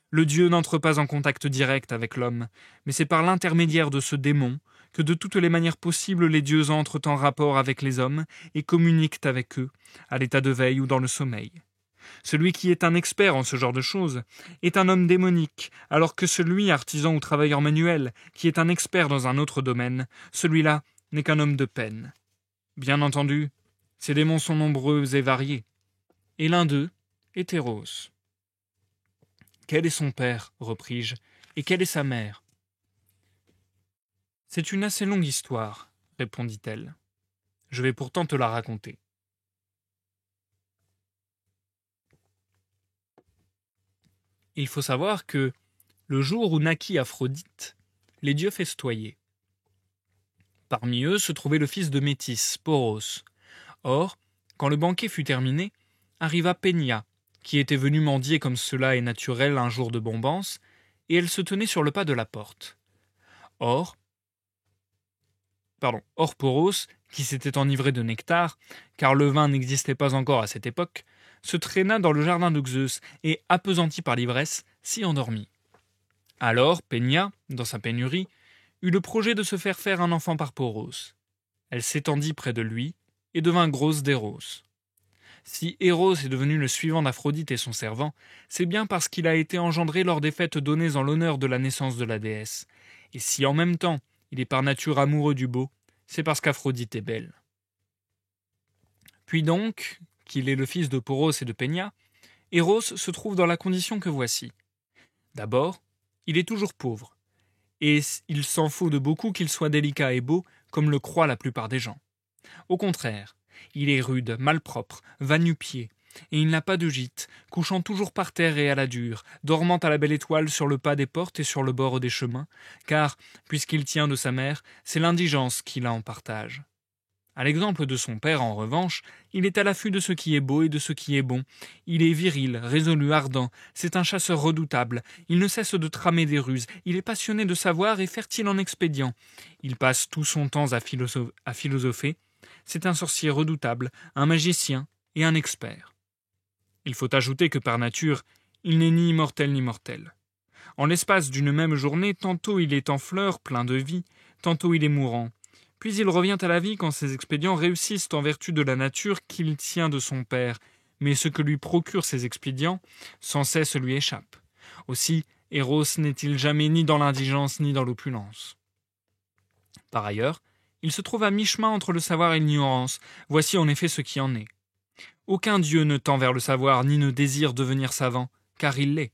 Le dieu n'entre pas en contact direct avec l'homme, mais c'est par l'intermédiaire de ce démon que de toutes les manières possibles les dieux entrent en rapport avec les hommes et communiquent avec eux, à l'état de veille ou dans le sommeil. Celui qui est un expert en ce genre de choses est un homme démonique, alors que celui, artisan ou travailleur manuel, qui est un expert dans un autre domaine, celui-là n'est qu'un homme de peine. Bien entendu, ces démons sont nombreux et variés, et l'un d'eux est Eros. Quel est son père, repris-je, et quelle est sa mère? C'est une assez longue histoire, répondit-elle. Je vais pourtant te la raconter. Il faut savoir que, le jour où naquit Aphrodite, les dieux festoyaient. Parmi eux se trouvait le fils de Métis, Poros. Or, quand le banquet fut terminé, arriva Pénia, qui était venue mendier comme cela est naturel un jour de bombance, et elle se tenait sur le pas de la porte. Or Poros, qui s'était enivré de nectar, car le vin n'existait pas encore à cette époque, se traîna dans le jardin de Zeus et, appesanti par l'ivresse, s'y endormit. Alors Pénia, dans sa pénurie, eut le projet de se faire un enfant par Poros. Elle s'étendit près de lui et devint grosse d'Eros. Si Eros est devenu le suivant d'Aphrodite et son servant, c'est bien parce qu'il a été engendré lors des fêtes données en l'honneur de la naissance de la déesse. Et si en même temps il est par nature amoureux du beau, c'est parce qu'Aphrodite est belle. Puis donc, qu'il est le fils de Poros et de Pénia, Eros se trouve dans la condition que voici. D'abord, il est toujours pauvre, et il s'en faut de beaucoup qu'il soit délicat et beau, comme le croient la plupart des gens. Au contraire, il est rude, malpropre, va-nu-pied, et il n'a pas de gîte, couchant toujours par terre et à la dure, dormant à la belle étoile sur le pas des portes et sur le bord des chemins, car, puisqu'il tient de sa mère, c'est l'indigence qu'il a en partage. À l'exemple de son père, en revanche, il est à l'affût de ce qui est beau et de ce qui est bon. Il est viril, résolu, ardent, c'est un chasseur redoutable, il ne cesse de tramer des ruses, il est passionné de savoir et fertile en expédients. Il passe tout son temps à philosopher, c'est un sorcier redoutable, un magicien et un expert. Il faut ajouter que par nature, il n'est ni immortel ni mortel. En l'espace d'une même journée, tantôt il est en fleurs, plein de vie, tantôt il est mourant. Puis il revient à la vie quand ses expédients réussissent en vertu de la nature qu'il tient de son père, mais ce que lui procurent ces expédients, sans cesse lui échappe. Aussi, Eros n'est-il jamais ni dans l'indigence ni dans l'opulence. Par ailleurs, il se trouve à mi-chemin entre le savoir et l'ignorance. Voici en effet ce qui en est. Aucun dieu ne tend vers le savoir ni ne désire devenir savant, car il l'est.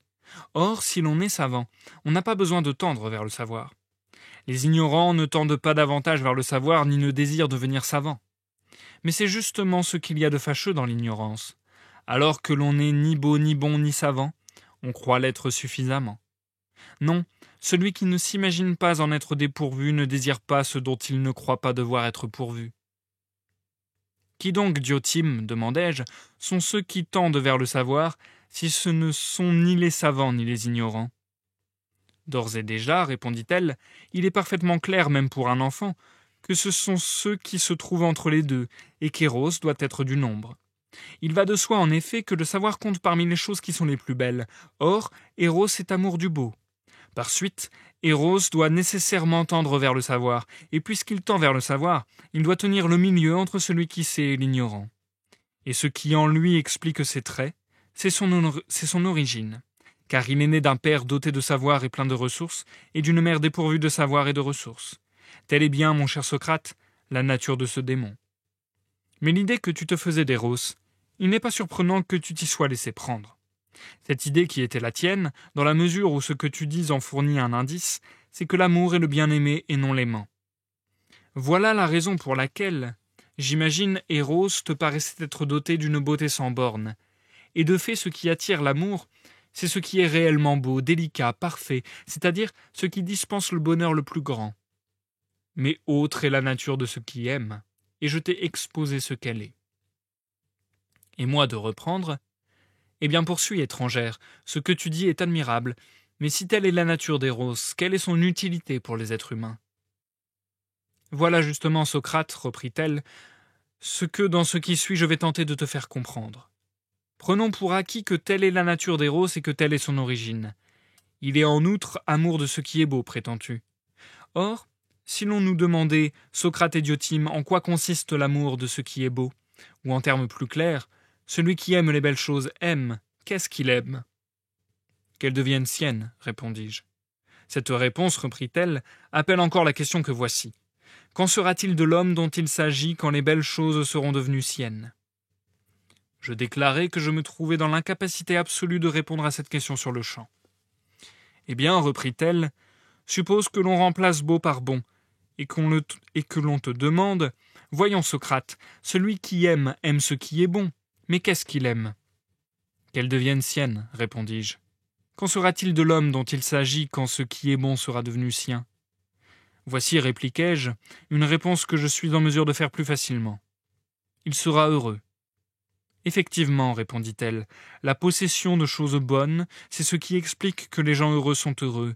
Or, si l'on est savant, on n'a pas besoin de tendre vers le savoir. Les ignorants ne tendent pas davantage vers le savoir ni ne désirent devenir savants. Mais c'est justement ce qu'il y a de fâcheux dans l'ignorance. Alors que l'on n'est ni beau, ni bon, ni savant, on croit l'être suffisamment. Non, celui qui ne s'imagine pas en être dépourvu ne désire pas ce dont il ne croit pas devoir être pourvu. Qui donc, Diotime, demandai-je, sont ceux qui tendent vers le savoir, si ce ne sont ni les savants ni les ignorants? D'ores et déjà, répondit-elle, il est parfaitement clair, même pour un enfant, que ce sont ceux qui se trouvent entre les deux, et qu'Eros doit être du nombre. Il va de soi, en effet, que le savoir compte parmi les choses qui sont les plus belles. Or, Eros est amour du beau. Par suite, Eros doit nécessairement tendre vers le savoir, et puisqu'il tend vers le savoir, il doit tenir le milieu entre celui qui sait et l'ignorant. Et ce qui en lui explique ses traits, c'est son origine. Car il est né d'un père doté de savoir et plein de ressources, et d'une mère dépourvue de savoir et de ressources. Telle est bien, mon cher Socrate, la nature de ce démon. Mais l'idée que tu te faisais d'Eros, il n'est pas surprenant que tu t'y sois laissé prendre. Cette idée qui était la tienne, dans la mesure où ce que tu dis en fournit un indice, c'est que l'amour est le bien-aimé et non l'aimant. Voilà la raison pour laquelle, j'imagine, Eros te paraissait être doté d'une beauté sans borne. Et de fait, ce qui attire l'amour, c'est ce qui est réellement beau, délicat, parfait, c'est-à-dire ce qui dispense le bonheur le plus grand. Mais autre est la nature de ce qui aime, et je t'ai exposé ce qu'elle est. Et moi de reprendre, eh bien poursuis, étrangère, ce que tu dis est admirable, mais si telle est la nature d'Eros, quelle est son utilité pour les êtres humains? Voilà justement, Socrate, reprit-elle, ce que dans ce qui suit je vais tenter de te faire comprendre. Prenons pour acquis que telle est la nature d'Eros et que telle est son origine. Il est en outre amour de ce qui est beau, prétends-tu. Or, si l'on nous demandait, Socrate et Diotime, en quoi consiste l'amour de ce qui est beau, ou en termes plus clairs, celui qui aime les belles choses aime, qu'est-ce qu'il aime? Qu'elles deviennent siennes, répondis-je. Cette réponse, reprit-elle, appelle encore la question que voici. Qu'en sera-t-il de l'homme dont il s'agit quand les belles choses seront devenues siennes? Je déclarai que je me trouvais dans l'incapacité absolue de répondre à cette question sur le champ. Eh bien, reprit-elle, suppose que l'on remplace beau par bon, et que l'on te demande, voyons Socrate, celui qui aime ce qui est bon, mais qu'est-ce qu'il aime? Qu'elles deviennent siennes, répondis-je. Qu'en sera-t-il de l'homme dont il s'agit quand ce qui est bon sera devenu sien? Voici, répliquai-je, une réponse que je suis en mesure de faire plus facilement. Il sera heureux. Effectivement, répondit-elle, la possession de choses bonnes, c'est ce qui explique que les gens heureux sont heureux,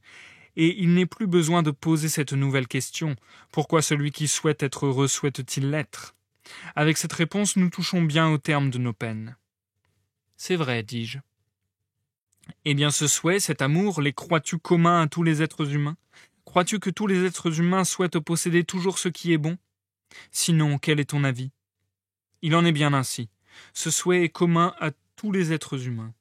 et il n'est plus besoin de poser cette nouvelle question. Pourquoi celui qui souhaite être heureux souhaite-t-il l'être? Avec cette réponse, nous touchons bien au terme de nos peines. C'est vrai, dis-je. Eh bien, ce souhait, cet amour, les crois-tu communs à tous les êtres humains? Crois-tu que tous les êtres humains souhaitent posséder toujours ce qui est bon? Sinon, quel est ton avis? Il en est bien ainsi. Ce souhait est commun à tous les êtres humains.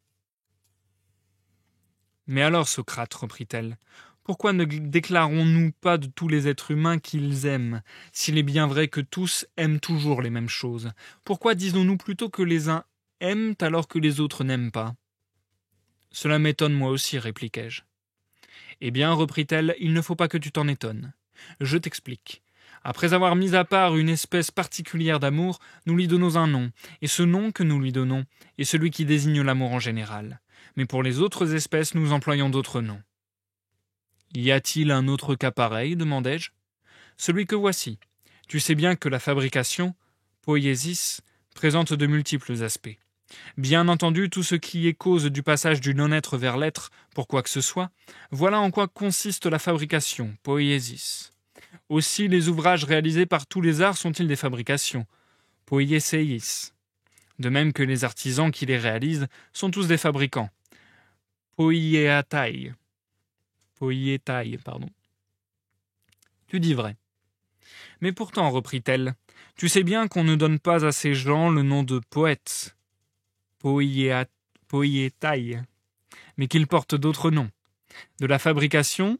Mais alors, Socrate, reprit-elle, pourquoi ne déclarons-nous pas de tous les êtres humains qu'ils aiment, s'il est bien vrai que tous aiment toujours les mêmes choses? Pourquoi disons-nous plutôt que les uns aiment alors que les autres n'aiment pas? Cela m'étonne moi aussi, répliquai-je. Eh bien, reprit-elle, il ne faut pas que tu t'en étonnes. Je t'explique. Après avoir mis à part une espèce particulière d'amour, nous lui donnons un nom, et ce nom que nous lui donnons est celui qui désigne l'amour en général. Mais pour les autres espèces, nous employons d'autres noms. Y a-t-il un autre cas pareil? Demandai-je. Celui que voici. Tu sais bien que la fabrication, poiesis, présente de multiples aspects. Bien entendu, tout ce qui est cause du passage du non-être vers l'être, pour quoi que ce soit, voilà en quoi consiste la fabrication, poiesis. Aussi, les ouvrages réalisés par tous les arts sont-ils des fabrications, poieseis. De même que les artisans qui les réalisent sont tous des fabricants, poietai. Tu dis vrai. Mais pourtant, reprit-elle, tu sais bien qu'on ne donne pas à ces gens le nom de poètes, poietai, mais qu'ils portent d'autres noms. De la fabrication,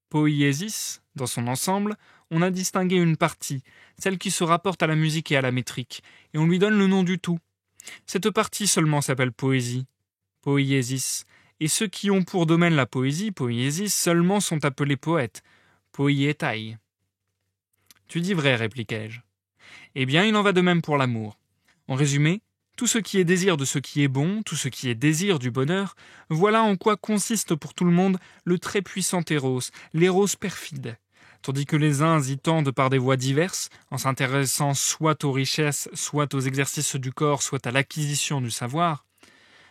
poiesis, dans son ensemble, on a distingué une partie, celle qui se rapporte à la musique et à la métrique, et on lui donne le nom du tout. Cette partie seulement s'appelle poésie, poiesis, et ceux qui ont pour domaine la poésie, poiesis, seulement sont appelés poètes, poietai. Tu dis vrai, répliquai-je. Eh bien, il en va de même pour l'amour. En résumé, tout ce qui est désir de ce qui est bon, tout ce qui est désir du bonheur, voilà en quoi consiste pour tout le monde le très puissant Éros, l'éros perfide. Tandis que les uns y tendent par des voies diverses, en s'intéressant soit aux richesses, soit aux exercices du corps, soit à l'acquisition du savoir,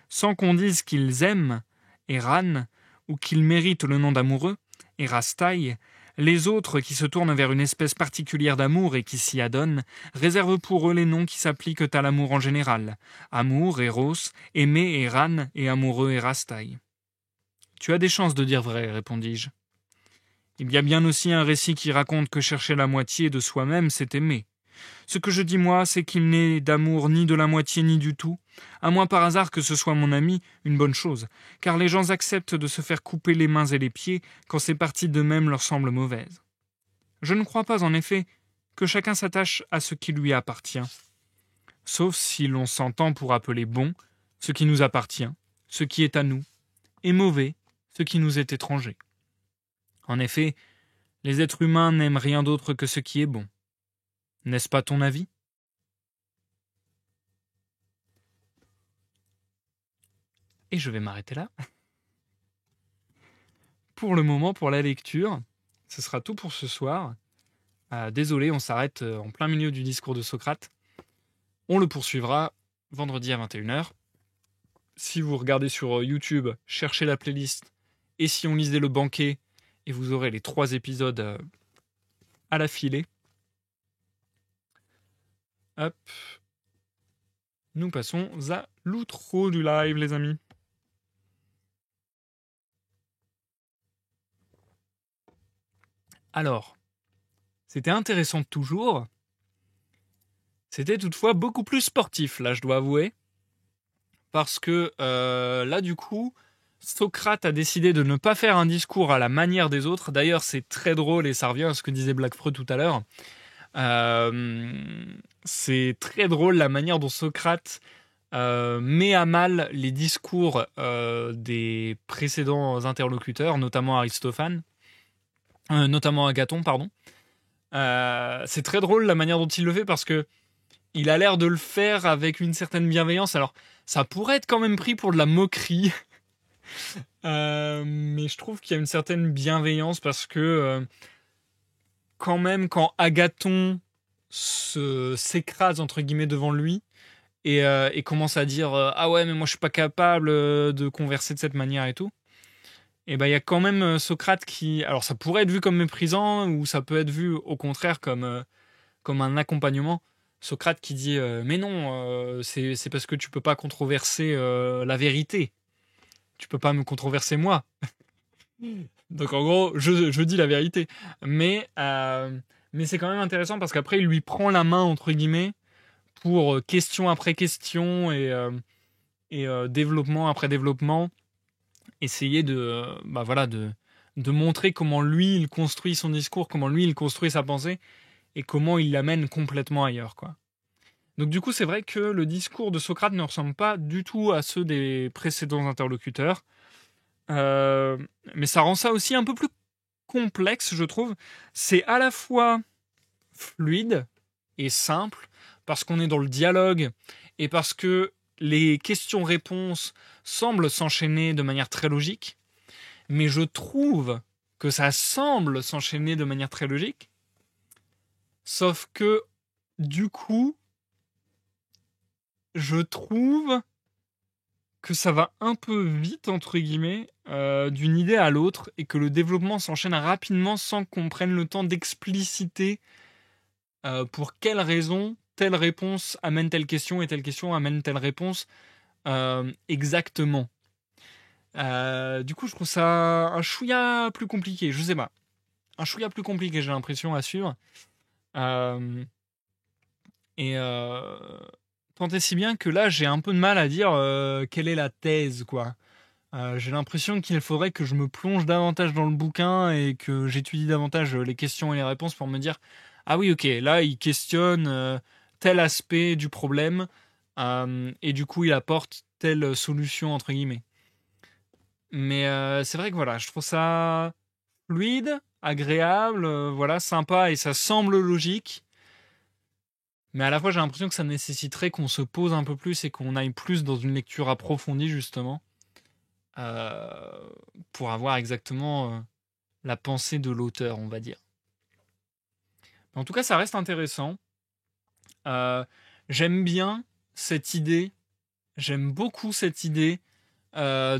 sans qu'on dise qu'ils aiment, Eran, ou qu'ils méritent le nom d'amoureux, Erastai, les autres qui se tournent vers une espèce particulière d'amour et qui s'y adonnent, réservent pour eux les noms qui s'appliquent à l'amour en général. Amour, Eros, aimé, Eran, et amoureux, Erastai. Tu as des chances de dire vrai, répondis-je. Il y a bien aussi un récit qui raconte que chercher la moitié de soi-même, c'est aimer. Ce que je dis moi, c'est qu'il n'est d'amour ni de la moitié ni du tout, à moins par hasard que ce soit mon ami, une bonne chose, car les gens acceptent de se faire couper les mains et les pieds quand ces parties d'eux-mêmes leur semblent mauvaises. Je ne crois pas, en effet, que chacun s'attache à ce qui lui appartient, sauf si l'on s'entend pour appeler bon ce qui nous appartient, ce qui est à nous, et mauvais ce qui nous est étranger. En effet, les êtres humains n'aiment rien d'autre que ce qui est bon. N'est-ce pas ton avis? Et je vais m'arrêter là. Pour le moment, pour la lecture, ce sera tout pour ce soir. Désolé, on s'arrête en plein milieu du discours de Socrate. On le poursuivra vendredi à 21h. Si vous regardez sur YouTube, cherchez la playlist « Et si on lisait le banquet ?» et vous aurez les 3 épisodes à la filée. Hop. Nous passons à l'outro du live, les amis. Alors, c'était intéressant toujours. C'était toutefois beaucoup plus sportif, là, je dois avouer. Parce que là, du coup, Socrate a décidé de ne pas faire un discours à la manière des autres. D'ailleurs, c'est très drôle et ça revient à ce que disait Black Freud tout à l'heure. C'est très drôle la manière dont Socrate met à mal les discours des précédents interlocuteurs, notamment Aristophane, notamment Agathon, pardon. C'est très drôle la manière dont il le fait parce que il a l'air de le faire avec une certaine bienveillance. Alors, ça pourrait être quand même pris pour de la moquerie, mais je trouve qu'il y a une certaine bienveillance parce que quand même, quand Agathon s'écrase entre guillemets devant lui et commence à dire ah ouais mais moi je suis pas capable de converser de cette manière et tout, et ben il y a quand même Socrate qui, alors ça pourrait être vu comme méprisant ou ça peut être vu au contraire comme un accompagnement. Socrate qui dit mais non, c'est parce que tu peux pas controverser la vérité, tu peux pas me controverser moi. Donc en gros je dis la vérité, mais c'est quand même intéressant parce qu'après il lui prend la main entre guillemets pour question après question et développement après développement essayer de montrer comment lui il construit son discours, comment lui il construit sa pensée et comment il l'amène complètement ailleurs, quoi. Donc du coup, c'est vrai que le discours de Socrate ne ressemble pas du tout à ceux des précédents interlocuteurs. Euh, mais ça rend ça aussi un peu plus complexe, je trouve. C'est à la fois fluide et simple, parce qu'on est dans le dialogue et parce que les questions-réponses semblent s'enchaîner de manière très logique. Mais je trouve que ça semble s'enchaîner de manière très logique. Sauf que, du coup, je trouve que ça va un peu vite, entre guillemets, d'une idée à l'autre, et que le développement s'enchaîne rapidement sans qu'on prenne le temps d'expliciter pour quelle raison telle réponse amène telle question et telle question amène telle réponse exactement. Du coup, je trouve ça un chouïa plus compliqué, je sais pas. Un chouïa plus compliqué, j'ai l'impression, à suivre. Euh, et tant et si bien que là, j'ai un peu de mal à dire quelle est la thèse, quoi. J'ai l'impression qu'il faudrait que je me plonge davantage dans le bouquin et que j'étudie davantage les questions et les réponses pour me dire ah oui, ok, là, il questionne tel aspect du problème et du coup, il apporte telle solution, entre guillemets. Mais c'est vrai que voilà, je trouve ça fluide, agréable, voilà, sympa et ça semble logique. Mais à la fois, j'ai l'impression que ça nécessiterait qu'on se pose un peu plus et qu'on aille plus dans une lecture approfondie, justement, euh, pour avoir exactement la pensée de l'auteur, on va dire. En tout cas, ça reste intéressant. Euh, J'aime bien cette idée, j'aime beaucoup cette idée quand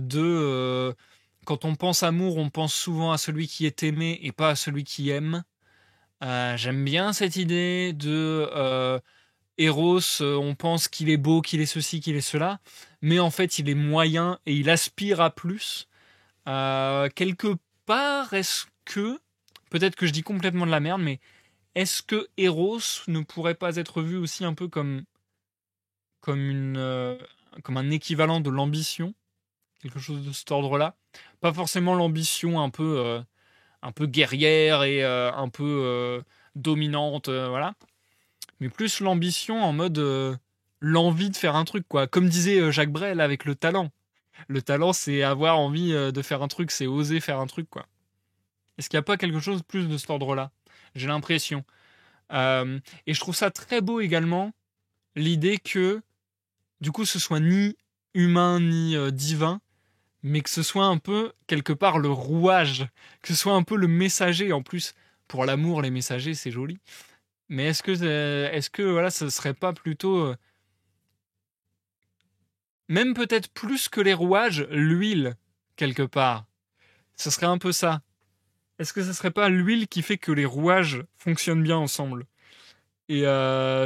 on pense amour, on pense souvent à celui qui est aimé et pas à celui qui aime. J'aime bien cette idée de Eros, on pense qu'il est beau, qu'il est ceci, qu'il est cela, mais en fait il est moyen et il aspire à plus. Quelque part, est-ce que, peut-être que je dis complètement de la merde, mais est-ce que Eros ne pourrait pas être vu aussi un peu comme comme un équivalent de l'ambition, quelque chose de cet ordre-là? Pas forcément l'ambition un peu guerrière et un peu dominante, voilà, mais plus l'ambition en mode l'envie de faire un truc, quoi. Comme disait Jacques Brel avec le talent. Le talent, c'est avoir envie de faire un truc, c'est oser faire un truc, quoi. Est-ce qu'il n'y a pas quelque chose de plus de cet ordre-là? J'ai l'impression. Et je trouve ça très beau également, l'idée que, du coup, ce soit ni humain ni divin, mais que ce soit un peu, quelque part, le rouage, que ce soit un peu le messager. En plus, pour l'amour, les messagers, c'est joli. Mais est-ce que voilà, ce serait pas plutôt, même peut-être plus que les rouages, l'huile, quelque part? Ce serait un peu ça. Est-ce que ce serait pas l'huile qui fait que les rouages fonctionnent bien ensemble? Et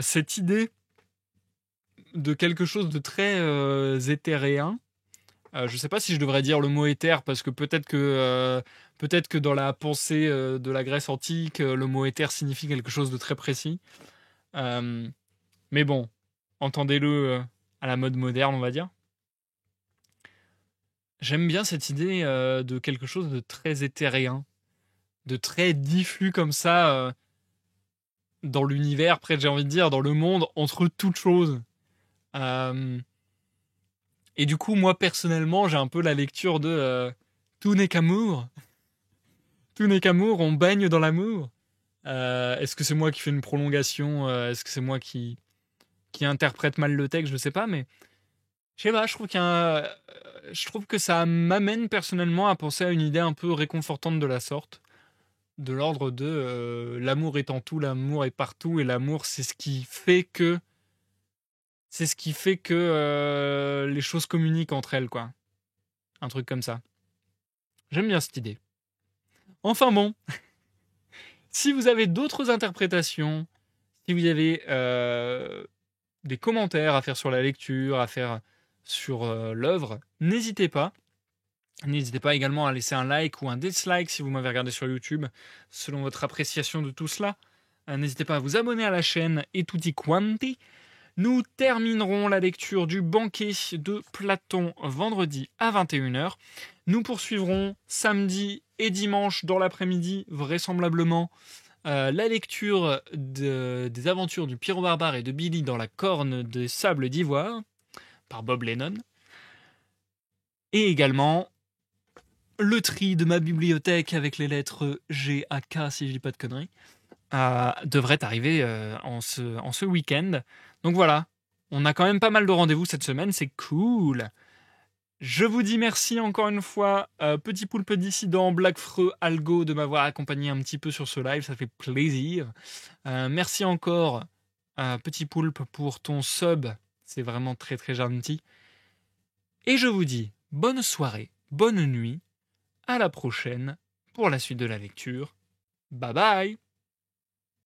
cette idée de quelque chose de très éthéréen. Je sais pas si je devrais dire le mot éther parce que peut-être que dans la pensée de la Grèce antique, le mot éther signifie quelque chose de très précis. Euh, mais bon, entendez-le à la mode moderne, on va dire. J'aime bien cette idée de quelque chose de très éthéréen, de très diffus comme ça dans l'univers, presque j'ai envie de dire, dans le monde, entre toutes choses. Euh, et du coup, moi personnellement, j'ai un peu la lecture de tout n'est qu'amour, tout n'est qu'amour, on baigne dans l'amour. Est-ce que c'est moi qui fais une prolongation Est-ce que c'est moi qui interprète mal le texte? Je sais pas, mais je sais pas, je trouve que ça m'amène personnellement à penser à une idée un peu réconfortante de la sorte, de l'ordre de l'amour est en tout, l'amour est partout, et l'amour c'est ce qui fait que les choses communiquent entre elles, quoi. Un truc comme ça. J'aime bien cette idée. Enfin bon, si vous avez d'autres interprétations, si vous avez des commentaires à faire sur la lecture, à faire sur l'œuvre, n'hésitez pas. N'hésitez pas également à laisser un like ou un dislike si vous m'avez regardé sur YouTube, selon votre appréciation de tout cela. N'hésitez pas à vous abonner à la chaîne et tutti quanti. Nous terminerons la lecture du banquet de Platon vendredi à 21h. Nous poursuivrons samedi et dimanche dans l'après-midi, vraisemblablement, la lecture des aventures du Pierrot Barbare et de Billy dans la corne des sables d'ivoire, par Bob Lennon. Et également le tri de ma bibliothèque avec les lettres G à K, si je dis pas de conneries, devrait arriver en ce week-end. Donc voilà, on a quand même pas mal de rendez-vous cette semaine, c'est cool. Je vous dis merci encore une fois, Petit Poulpe Dissident, Blackfreux, Algo, de m'avoir accompagné un petit peu sur ce live, ça fait plaisir. Merci encore, Petit Poulpe, pour ton sub, c'est vraiment très très gentil. Et je vous dis bonne soirée, bonne nuit, à la prochaine pour la suite de la lecture. Bye bye!